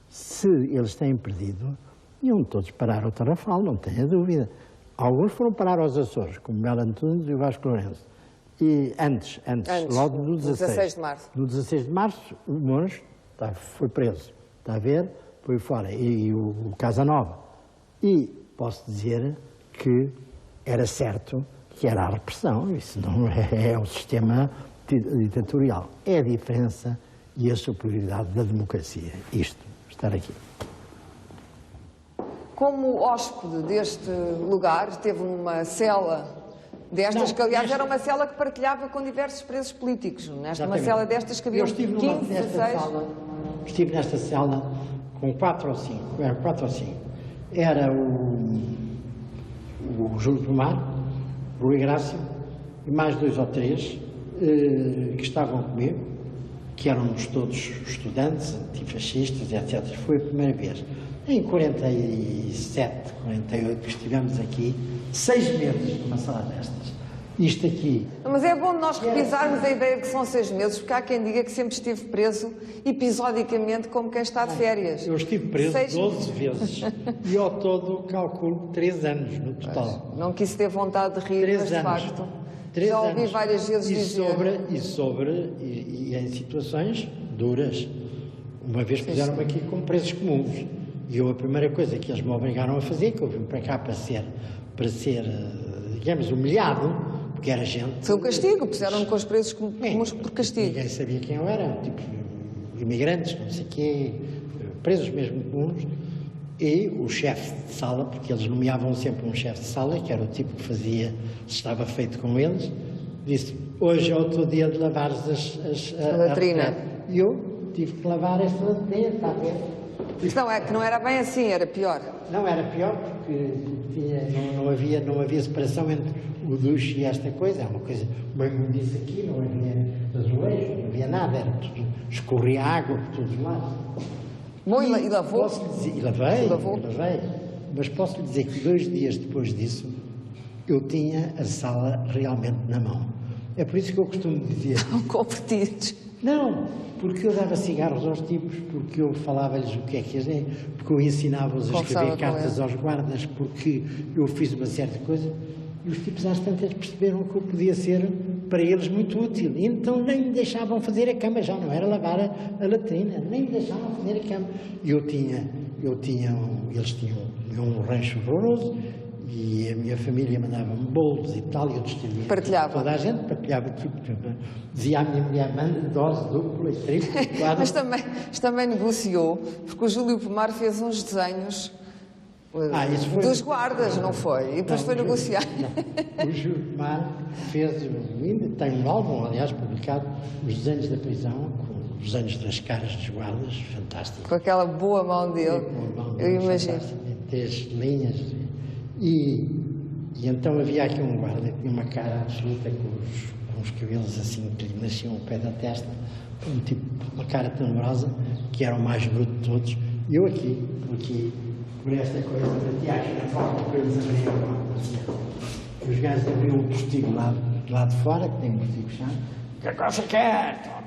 se eles têm perdido, iam todos parar ao Tarrafal, não tenha dúvida. Alguns foram parar aos Açores, como Mel Antunes e o Vasco Lourenço. E antes, logo no 16 de março. No 16 de março, o Monge foi preso, está a ver? Foi fora. E o Casanova. E posso dizer que era certo que era a repressão, isso não é o sistema ditatorial. É a diferença e a superioridade da democracia. Isto, estar aqui. Como hóspede deste lugar, esteve numa cela destas, que aliás era uma cela que partilhava com diversos presos políticos. Uma cela destas que havia 15, 16... Estive nesta cela com 4 ou 5. Era o Júlio do Mar, o Rui Grácio e mais 2 ou 3 que estavam comigo, que éramos todos estudantes, antifascistas, etc. Foi a primeira vez. Em 47, 48, estivemos aqui 6 meses numa sala destas. Isto aqui... Mas é bom nós repisarmos a ideia que são 6 meses, porque há quem diga que sempre esteve preso episodicamente como quem está de férias. Eu estive preso 12 vezes e ao todo calculo 3 anos no total. Não quis ter vontade de rir, mas de facto já ouvi várias vezes dizer... E em situações duras. Uma vez puseram-me aqui como presos comuns. E eu, a primeira coisa que eles me obrigaram a fazer, que eu vim para cá para ser digamos, humilhado, porque era gente... Foi um castigo, puseram-me com os presos comuns por castigo. Ninguém sabia quem eu era, tipo, imigrantes, não sei o quê, presos mesmo comuns. E o chefe de sala, porque eles nomeavam sempre um chefe de sala, que era o tipo que fazia, se estava feito com eles, disse, hoje é o teu dia de lavares a latrina. E eu tive que lavar esta latrina, está a ver? Não, é que não era bem assim, era pior. Não, era pior porque não havia separação entre o duche e esta coisa. É uma coisa, como disse aqui, não havia azulejo, não havia nada, era tudo, escorria água por todos os lados. Bom, e lavou? Lavei. Mas posso lhe dizer que 2 dias depois disso, eu tinha a sala realmente na mão. É por isso que eu costumo dizer... Estavam convertidos. Não, porque eu dava cigarros aos tipos, porque eu falava-lhes o que é que eles têm, porque eu ensinava-os a escrever cartas aos guardas, porque eu fiz uma certa coisa, e os tipos às tantas perceberam que eu podia ser para eles muito útil. Então nem me deixavam fazer a cama, já não era lavar a latrina, nem me deixavam fazer a cama. Eles tinham um rancho horroroso e a minha família mandava-me bolos e tal, e eu distribuía. Partilhava. Toda a gente partilhava tudo. Dizia à minha mulher, manda dose dupla e tripla. Mas também negociou, porque o Júlio Pomar fez uns desenhos dos guardas, não foi? E depois foi negociar. Não. O Júlio Pomar fez, ainda tem um álbum, aliás, publicado, os desenhos da prisão, com os desenhos das caras dos guardas, fantástico. Com aquela boa mão dele, eu imagino. 10 linhas. E então havia aqui um guarda que tinha uma cara absoluta, com os cabelos assim que lhe nasciam ao pé da testa, uma cara tenebrosa, que era o mais bruto de todos. E eu aqui, por esta coisa, batia aqui na porta para eles abrirem a porta. Os gajos abriam um postigo lá de fora, que tem um postigo fechado. O que é que você quer?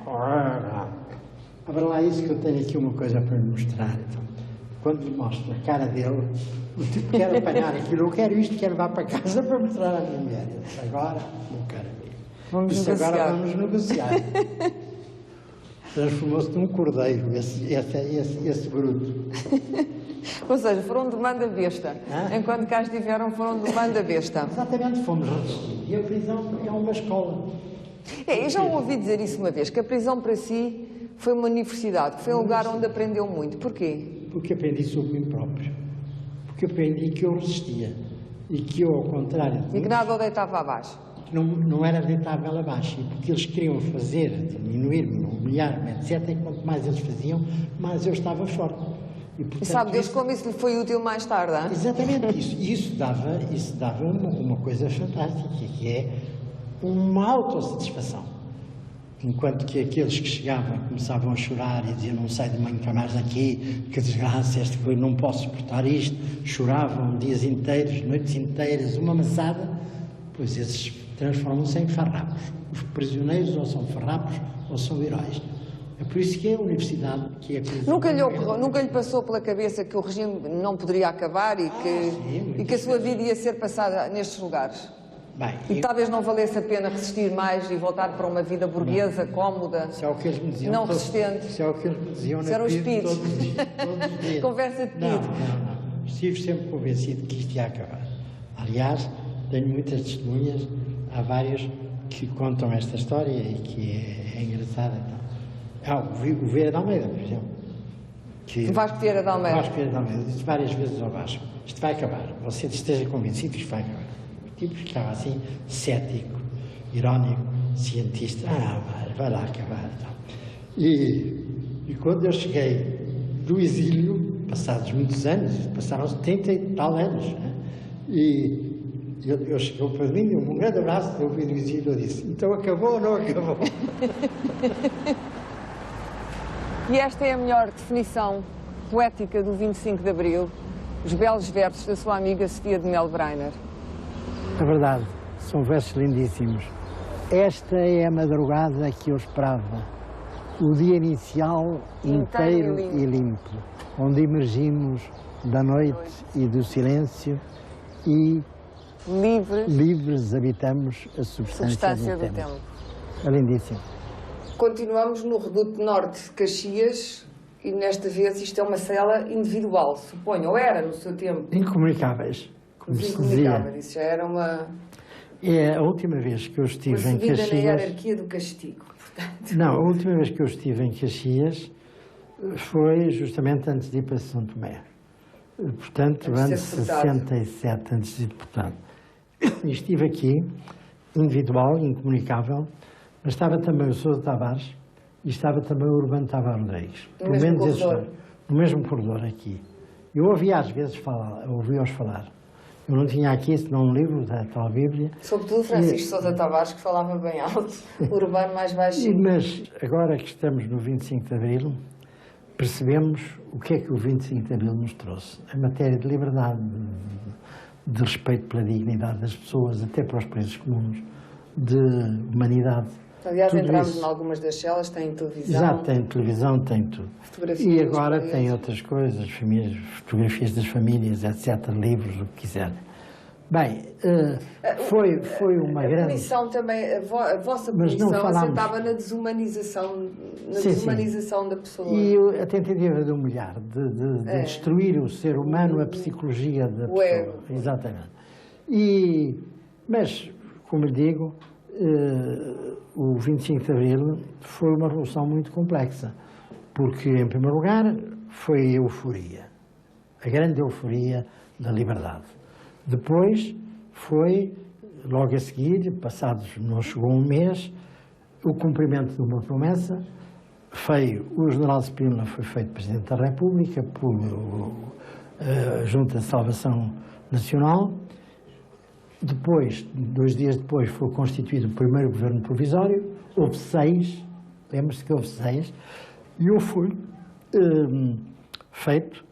Abra lá isso, que eu tenho aqui uma coisa para lhe mostrar. Então, quando lhe mostro a cara dele, o tipo quer apanhar aquilo, eu quero isto, quero levar para casa para mostrar à minha mulher. Eu disse, agora, meu caro amigo, agora vamos negociar. Transformou-se num cordeiro, esse bruto. Ou seja, foram de manda besta. Enquanto cá estiveram, foram de manda besta. Exatamente, fomos resistindo. E a prisão é uma escola. Eu já ouvi dizer isso uma vez, que a prisão para si foi uma universidade, que foi um lugar onde aprendeu muito. Porquê? Porque aprendi sobre mim próprio. Porque aprendi que eu resistia. E que eu, ao contrário... E que nada o deitava abaixo. Não era deitável abaixo. E porque eles queriam fazer, diminuir-me, humilhar-me, etc. E quanto mais eles faziam, mais eu estava forte. E, portanto, sabe Deus como isso lhe foi útil mais tarde, hein? Exatamente isso. E isso dava uma coisa fantástica, que é uma autossatisfação. Enquanto que aqueles que chegavam começavam a chorar e diziam, não sai de manhã para mais daqui, que desgraça, esta coisa, não posso suportar isto, choravam dias inteiros, noites inteiras, uma maçada, pois esses transformam-se em farrapos. Os prisioneiros ou são farrapos ou são heróis. É por isso que é a universidade que é a prisão. Nunca lhe passou pela cabeça que o regime não poderia acabar e que a sua vida ia ser passada nestes lugares? Bem, e talvez não valesse a pena resistir mais e voltar para uma vida burguesa, cómoda, isso é o que eles me diziam, não resistente. Isso é o que eles me diziam isso eram os PIDs. Todos os dias. Conversa de PID. Não. Estive sempre convencido que isto ia acabar. Aliás, tenho muitas testemunhas, há vários que contam esta história e que é engraçada. O Vieira de Almeida, por exemplo. Vasco Vieira de Almeida. Vasco Vieira de Almeida disse várias vezes ao Vasco, isto vai acabar, você esteja convencido que isto vai acabar. O tipo ficava assim, cético, irónico, cientista, vai lá acabar. E quando eu cheguei do exílio, passados muitos anos, passaram 70 e tal anos, né? E eu chegou para mim, um grande abraço, eu vi do exílio, eu disse, então acabou ou não acabou? E esta é a melhor definição poética do 25 de Abril, os belos versos da sua amiga Sofia de Mel Brainer. É verdade, são versos lindíssimos. Esta é a madrugada que eu esperava, o dia inicial inteiro e limpo, onde emergimos da noite e do silêncio e livres habitamos a substância do tempo. É lindíssimo. Continuamos no Reduto Norte de Caxias e nesta vez isto é uma cela individual, suponho, ou era no seu tempo? Incomunicáveis, como se dizia. Isso já era uma... É a última vez que eu estive em Caxias... na hierarquia do castigo, portanto. Não, a última vez que eu estive em Caxias foi justamente antes de ir para São Tomé. Portanto, ano de 67, antes de ir deputado. E estive aqui, individual, incomunicável, mas estava também o Sousa Tavares e estava também o Urbano Tavares Rodrigues. Pelo menos esses dois. No mesmo corredor aqui. Eu ouvia às vezes ouvi-os falar. Eu não tinha aqui senão um livro da tal Bíblia. Sobretudo Francisco Sousa Tavares, que falava bem alto, o Urbano mais baixinho. Mas agora que estamos no 25 de Abril, percebemos o que é que o 25 de Abril nos trouxe. A matéria de liberdade, de respeito pela dignidade das pessoas, até para os presos comuns, de humanidade. Aliás, entramos em algumas das celas, tem televisão. Exato, tem televisão, tem tudo. E agora tem outras coisas, fotografias das famílias, etc., livros, o que quiser. Bem, foi uma grande... A punição também, a vossa Mas não punição falámos... assentava na desumanização, da pessoa. E a tentativa de humilhar, de destruir o ser humano, a psicologia da pessoa. Ego. Exatamente. Mas, como lhe digo, o 25 de Abril foi uma revolução muito complexa, porque, em primeiro lugar, foi a euforia, a grande euforia da liberdade. Depois foi, logo a seguir, passados, não chegou um mês, o cumprimento de uma promessa. O general Spínola foi feito Presidente da República por Junta de Salvação Nacional. Depois, 2 dias depois, foi constituído o primeiro governo provisório. Houve 6, lembra-se que houve 6, e eu fui feito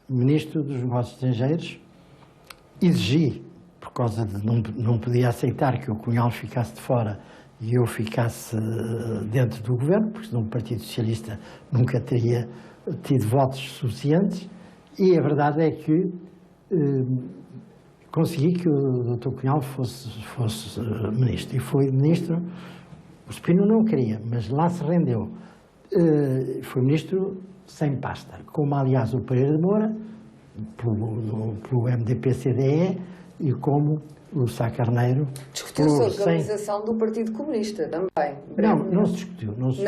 Ministro dos Negócios Estrangeiros. Exigi, por causa de não podia aceitar que o Cunhal ficasse de fora e eu ficasse dentro do governo, porque senão o Partido Socialista nunca teria tido votos suficientes, e a verdade é que consegui que o Dr. Cunhal fosse ministro, e foi ministro. O Spínola não queria, mas lá se rendeu. Foi ministro sem pasta, como aliás o Pereira de Moura, pelo MDP-CDE, e como o Sá Carneiro. Discutiu-se a organização do Partido Comunista também. Não se discutiu. Não se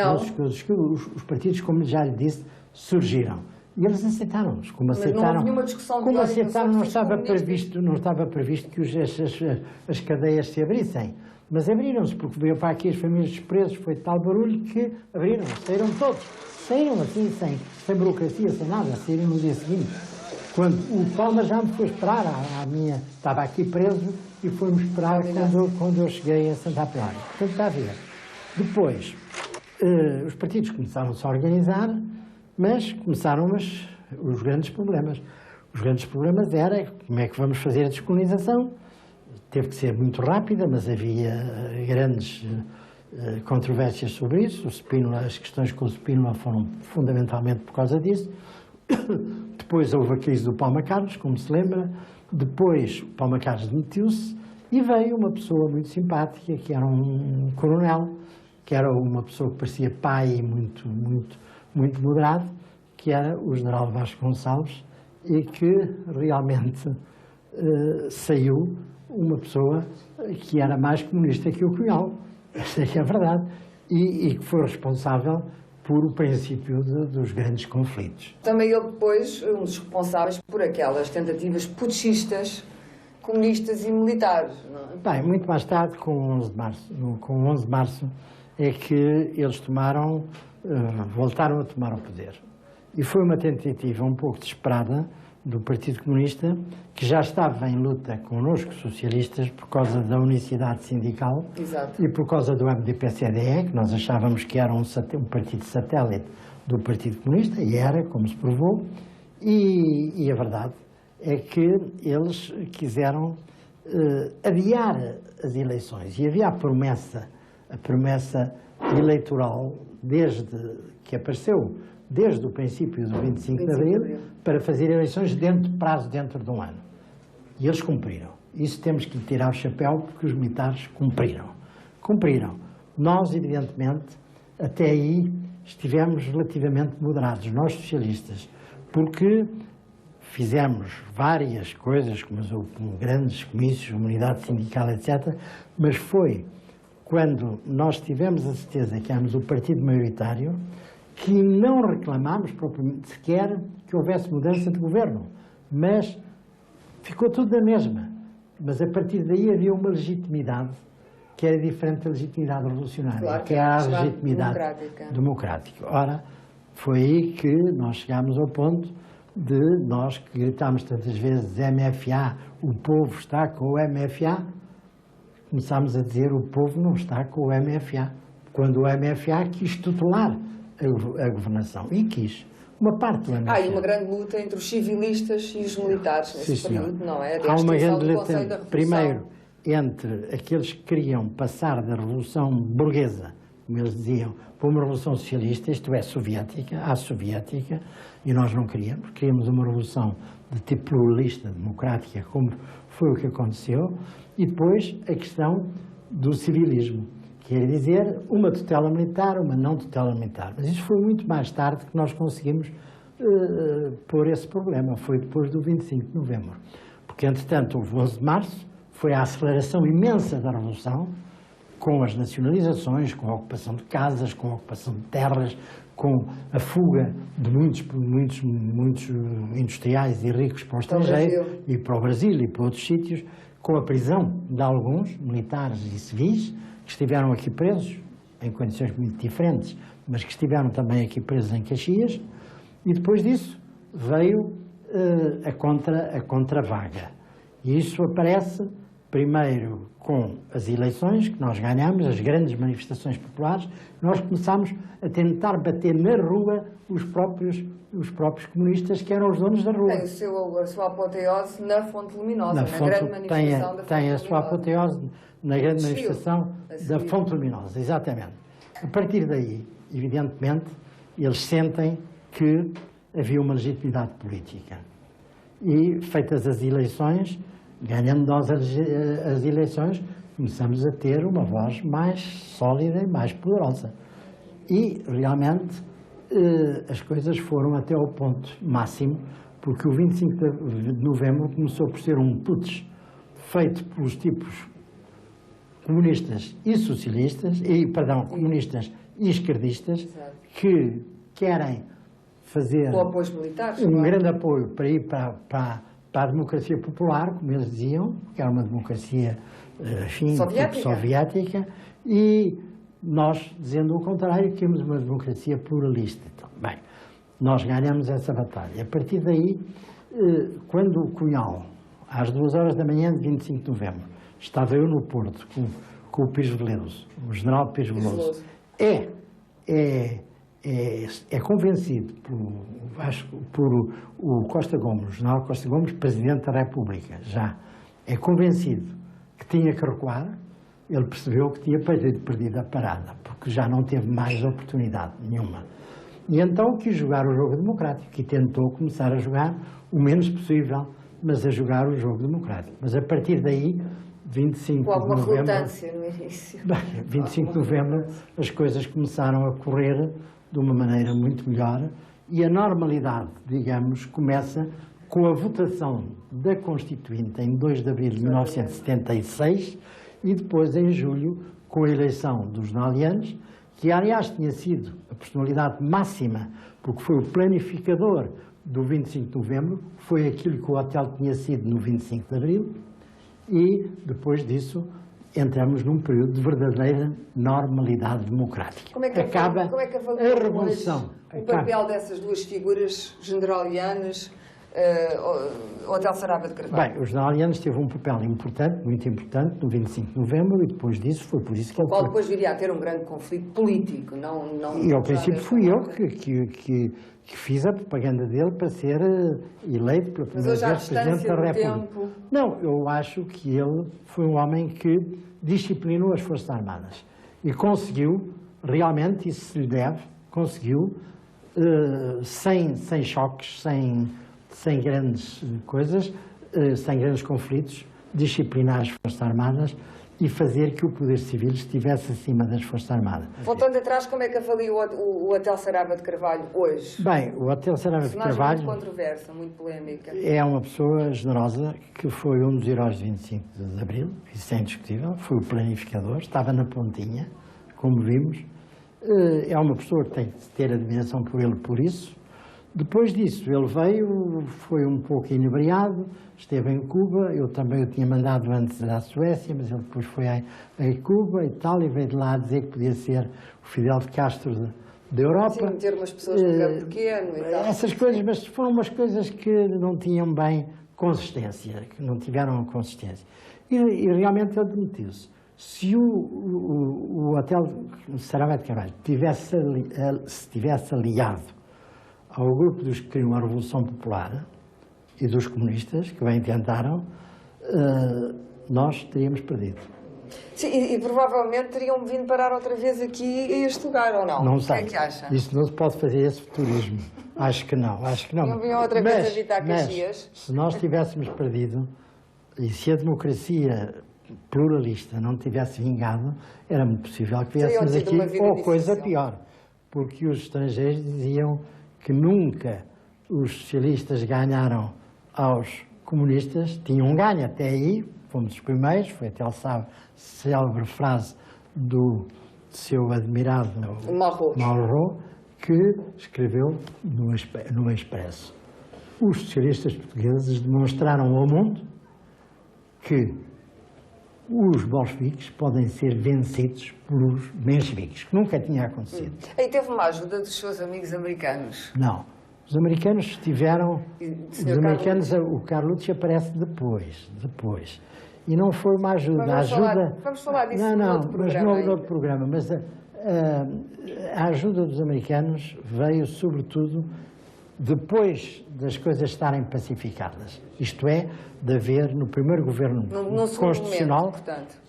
discutiu. Os partidos, como já lhe disse, surgiram. E eles aceitaram-nos. Como aceitaram, não houve nenhuma discussão como aceitaram, não estava previsto que as cadeias se abrissem. Mas abriram-se, porque veio para aqui as famílias dos presos, foi de tal barulho que abriram-se, saíram todos. Saíram assim, sem burocracia, sem nada, saíram no dia seguinte. Quando o Palma já me foi esperar, estava aqui preso, e foi-me esperar quando eu cheguei a Santa Apolónia. Portanto, está a ver. Depois, os partidos começaram-se a organizar, mas começaram os grandes problemas. Os grandes problemas era como é que vamos fazer a descolonização. Teve que ser muito rápida, mas havia grandes controvérsias sobre isso. As questões com o Spínola foram fundamentalmente por causa disso. Depois houve a crise do Palma Carlos, como se lembra. Depois o Palma Carlos demitiu-se e veio uma pessoa muito simpática, que era um coronel, que era uma pessoa que parecia pai e muito moderado, que era o general Vasco Gonçalves, e que realmente saiu uma pessoa que era mais comunista que o Cunhal, esta é que é a verdade, e que foi responsável por o princípio dos grandes conflitos. Também ele depois, um dos responsáveis por aquelas tentativas putschistas, comunistas e militares, não é? Bem, muito mais tarde, com 11 de março, com 11 de março é que eles voltaram a tomar o poder. E foi uma tentativa um pouco desesperada do Partido Comunista, que já estava em luta connosco, socialistas, por causa da unicidade sindical. Exato. E por causa do MDP-CDE, que nós achávamos que era um partido satélite do Partido Comunista, e era, como se provou, e a verdade é que eles quiseram adiar as eleições, e havia a promessa eleitoral, desde que apareceu, desde o princípio do 25 de Abril, para fazer eleições dentro de um ano. E eles cumpriram. Isso temos que lhe tirar o chapéu, porque os militares cumpriram. Nós, evidentemente, até aí estivemos relativamente moderados, nós socialistas, porque fizemos várias coisas, como grandes comícios, unidade sindical, etc., mas foi quando nós tivemos a certeza que éramos o partido maioritário, que não reclamámos propriamente sequer que houvesse mudança de governo, mas ficou tudo na mesma. Mas a partir daí havia uma legitimidade que era diferente da legitimidade revolucionária, claro, que era a legitimidade democrática. Ora, foi aí que nós chegámos ao ponto de nós que gritámos tantas vezes MFA, o povo está com o MFA, começámos a dizer o povo não está com o MFA, quando o MFA quis tutelar a governação, e quis. Uma parte do MFA. E uma grande luta entre os civilistas e os militares nesse período, não é? Há uma grande luta, primeiro, entre aqueles que queriam passar da Revolução Burguesa, como eles diziam, para uma revolução socialista, isto é, soviética, assoviética, e nós não queríamos. Queríamos uma revolução de tipo pluralista, democrática, como foi o que aconteceu. E depois a questão do civilismo, quer dizer, uma tutela militar, uma não tutela militar. Mas isso foi muito mais tarde que nós conseguimos pôr esse problema, foi depois do 25 de novembro. Porque, entretanto, houve 11 de março, foi a aceleração imensa da Revolução, com as nacionalizações, com a ocupação de casas, com a ocupação de terras, com a fuga de muitos industriais e ricos para o estrangeiro, e para o Brasil e para outros sítios, com a prisão de alguns militares e civis, que estiveram aqui presos, em condições muito diferentes, mas que estiveram também aqui presos em Caxias, e depois disso veio a contravaga. E isso aparece primeiro com as eleições que nós ganhamos, as grandes manifestações populares, nós começámos a tentar bater na rua os próprios comunistas que eram os donos da rua. Tem a sua apoteose na Fonte Luminosa, na grande manifestação da Fonte Luminosa. Tem a sua apoteose na grande manifestação da Fonte Luminosa, exatamente. A partir daí, evidentemente, eles sentem que havia uma legitimidade política. E, feitas as eleições, ganhando nós as eleições, começamos a ter uma voz mais sólida e mais poderosa. E, realmente, as coisas foram até ao ponto máximo, porque o 25 de novembro começou por ser um putsch feito pelos tipos comunistas e socialistas, comunistas e esquerdistas, que querem fazer um grande apoio para ir para a democracia popular, como eles diziam, que era uma democracia soviética, e nós, dizendo o contrário, temos uma democracia pluralista. Então, bem, nós ganhamos essa batalha. A partir daí, quando o Cunhal, às 2 horas da manhã de 25 de novembro, estava eu no Porto com o Pires Veloso, o general Pires Veloso, é convencido por o Costa Gomes, o general Costa Gomes, Presidente da República, já é convencido que tinha que recuar, ele percebeu que tinha perdido a parada, porque já não teve mais oportunidade nenhuma. E então quis jogar o jogo democrático e tentou começar a jogar o menos possível, mas a jogar o jogo democrático. Mas a partir daí, 25 com alguma de novembro... relutância no início. Bem, 25 de novembro as coisas começaram a correr de uma maneira muito melhor e a normalidade, digamos, começa com a votação da Constituinte em 2 de abril de 1976 e depois em julho com a eleição dos jornalianos, que aliás tinha sido a personalidade máxima, porque foi o planificador do 25 de novembro, foi aquilo que o hotel tinha sido no 25 de abril, e depois disso entramos num período de verdadeira normalidade democrática. Como é que acaba avalia a revolução. O papel dessas duas figuras generalianas, Hotel Saraiva de Carvalho? Bem, os generalianos teve um papel importante, muito importante, no 25 de novembro, e depois disso foi por isso que ele qual depois viria a ter um grande conflito político, E ao princípio fui eu que fiz a propaganda dele para ser eleito pela primeira vez Presidente da República. Não, eu acho que ele foi um homem que disciplinou as Forças Armadas e conseguiu, realmente, isso se lhe deve, conseguiu, sem choques, sem grandes coisas, sem grandes conflitos, disciplinar as Forças Armadas e fazer que o poder civil estivesse acima das Forças Armadas. Voltando atrás, como é que avalia o Hotel Saraiva de Carvalho hoje? Bem, o Hotel Saraiva de Carvalho... muito controversa, muito polémica. É uma pessoa generosa que foi um dos heróis de 25 de abril, isso é indiscutível, foi o planificador, estava na pontinha, como vimos. É uma pessoa que tem que ter admiração por ele por isso. Depois disso, ele veio, foi um pouco inebriado, esteve em Cuba, eu também o tinha mandado antes à Suécia, mas ele depois foi a Cuba e tal, e veio de lá dizer que podia ser o Fidel de Castro da Europa. Sim, ter umas pessoas de campo pequeno e tal. Essas coisas, mas foram umas coisas que não tinham bem consistência, que não tiveram consistência. E realmente ele demitiu-se. Se o Hotel Saraiva de Carvalho se tivesse aliado ao grupo dos que queriam a Revolução Popular e dos comunistas, que bem tentaram, nós teríamos perdido. Sim, e provavelmente teriam vindo parar outra vez aqui a este lugar, ou não? Não sei. sei. O que é que acha? Isso não se pode fazer esse futurismo. Acho que não, acho que não. Não vinham outra vez a habitar Caxias? Se nós tivéssemos perdido, e se a democracia pluralista não tivesse vingado, era muito possível que viéssemos aqui, ou coisa pior, porque os estrangeiros diziam que nunca os socialistas ganharam aos comunistas, tinham ganho até aí, fomos os primeiros, foi até a célebre frase do seu admirado Malraux, que escreveu no Expresso. Os socialistas portugueses demonstraram ao mundo que os bolcheviques podem ser vencidos pelos mencheviques, que nunca tinha acontecido. Aí teve uma ajuda dos seus amigos americanos? Não. Os americanos tiveram... O Carlucci aparece depois. E não foi uma ajuda. Vamos falar disso no outro programa. Mas no outro programa. Mas a ajuda dos americanos veio, sobretudo, depois das coisas estarem pacificadas. Isto é, de haver no primeiro governo constitucional,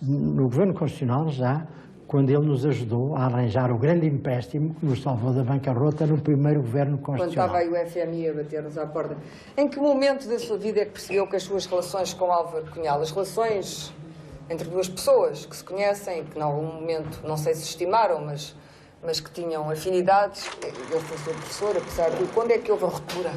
no governo constitucional já, quando ele nos ajudou a arranjar o grande empréstimo que nos salvou da bancarrota no primeiro governo constitucional. Quando estava aí o FMI a bater-nos à porta. Em que momento da sua vida é que percebeu que as suas relações com Álvaro Cunhal, as relações entre duas pessoas que se conhecem, que em algum momento, não sei se estimaram, mas que tinham afinidades, ele foi seu professor, apesar de tudo, quando é que houve a ruptura?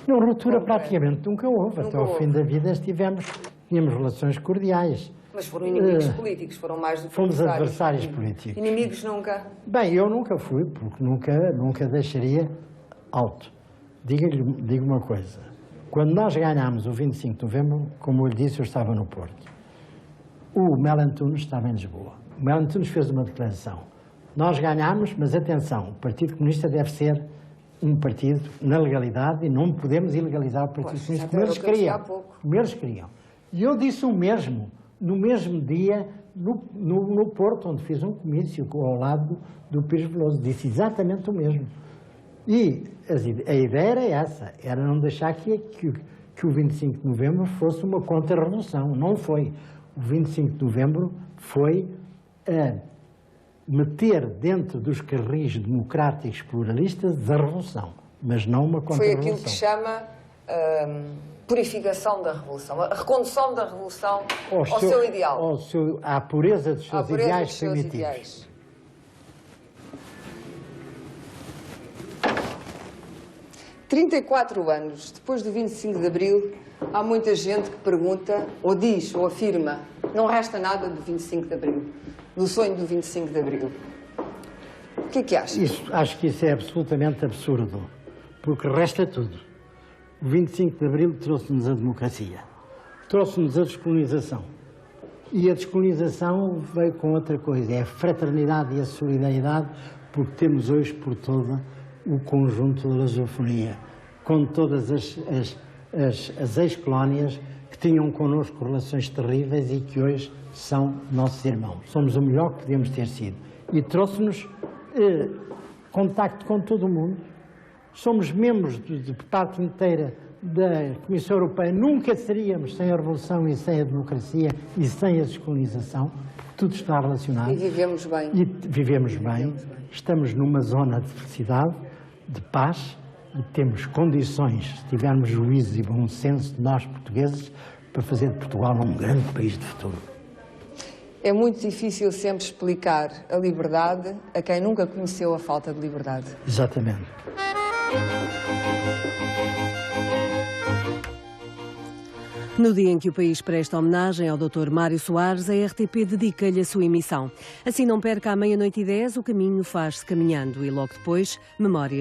Não, ruptura praticamente nunca houve. Até ao fim da vida tínhamos relações cordiais. Mas foram inimigos políticos, foram mais do que fomos adversários políticos. Inimigos nunca? Bem, eu nunca fui, porque nunca deixaria alto. Digo uma coisa. Quando nós ganhámos o 25 de novembro, como eu lhe disse, eu estava no Porto. O Melo Antunes estava em Lisboa. O Melo Antunes fez uma declaração. Nós ganhámos, mas atenção, o Partido Comunista deve ser um partido na legalidade e não podemos ilegalizar o Partido Comunista como eles queriam. Como eles queriam. E eu disse o mesmo, no mesmo dia, no Porto, onde fiz um comício ao lado do Pires Veloso. Disse exatamente o mesmo. E a ideia era essa, era não deixar que o 25 de novembro fosse uma contra-revolução. Não foi. O 25 de novembro foi meter dentro dos carris democráticos pluralistas a revolução, mas não uma contra-revolução. Foi aquilo que chama purificação da revolução, a recondução da revolução ao seu ideal. À pureza dos seus ideais primitivos. 34 anos depois do 25 de Abril, há muita gente que pergunta, ou diz, ou afirma, não resta nada do 25 de Abril, do sonho do 25 de Abril. O que é que acha? Acho que isso é absolutamente absurdo, porque resta tudo. O 25 de Abril trouxe-nos a democracia, trouxe-nos a descolonização. E a descolonização veio com outra coisa, é a fraternidade e a solidariedade, porque temos hoje por todo o conjunto da lusofonia, com todas as ex-colónias que tinham connosco relações terríveis e que hoje são nossos irmãos. Somos o melhor que podemos ter sido. E trouxe-nos contacto com todo o mundo. Somos membros de parte inteira da Comissão Europeia. Nunca seríamos sem a Revolução e sem a democracia e sem a descolonização. Tudo está relacionado. E vivemos bem. E vivemos bem. Estamos numa zona de felicidade, de paz, e temos condições, se tivermos juízo e bom senso de nós portugueses, para fazer de Portugal um grande país de futuro. É muito difícil sempre explicar a liberdade a quem nunca conheceu a falta de liberdade. Exatamente. No dia em que o país presta homenagem ao Dr. Mário Soares, a RTP dedica-lhe a sua emissão. Assim não perca à 00:10, o caminho faz-se caminhando e logo depois, memórias.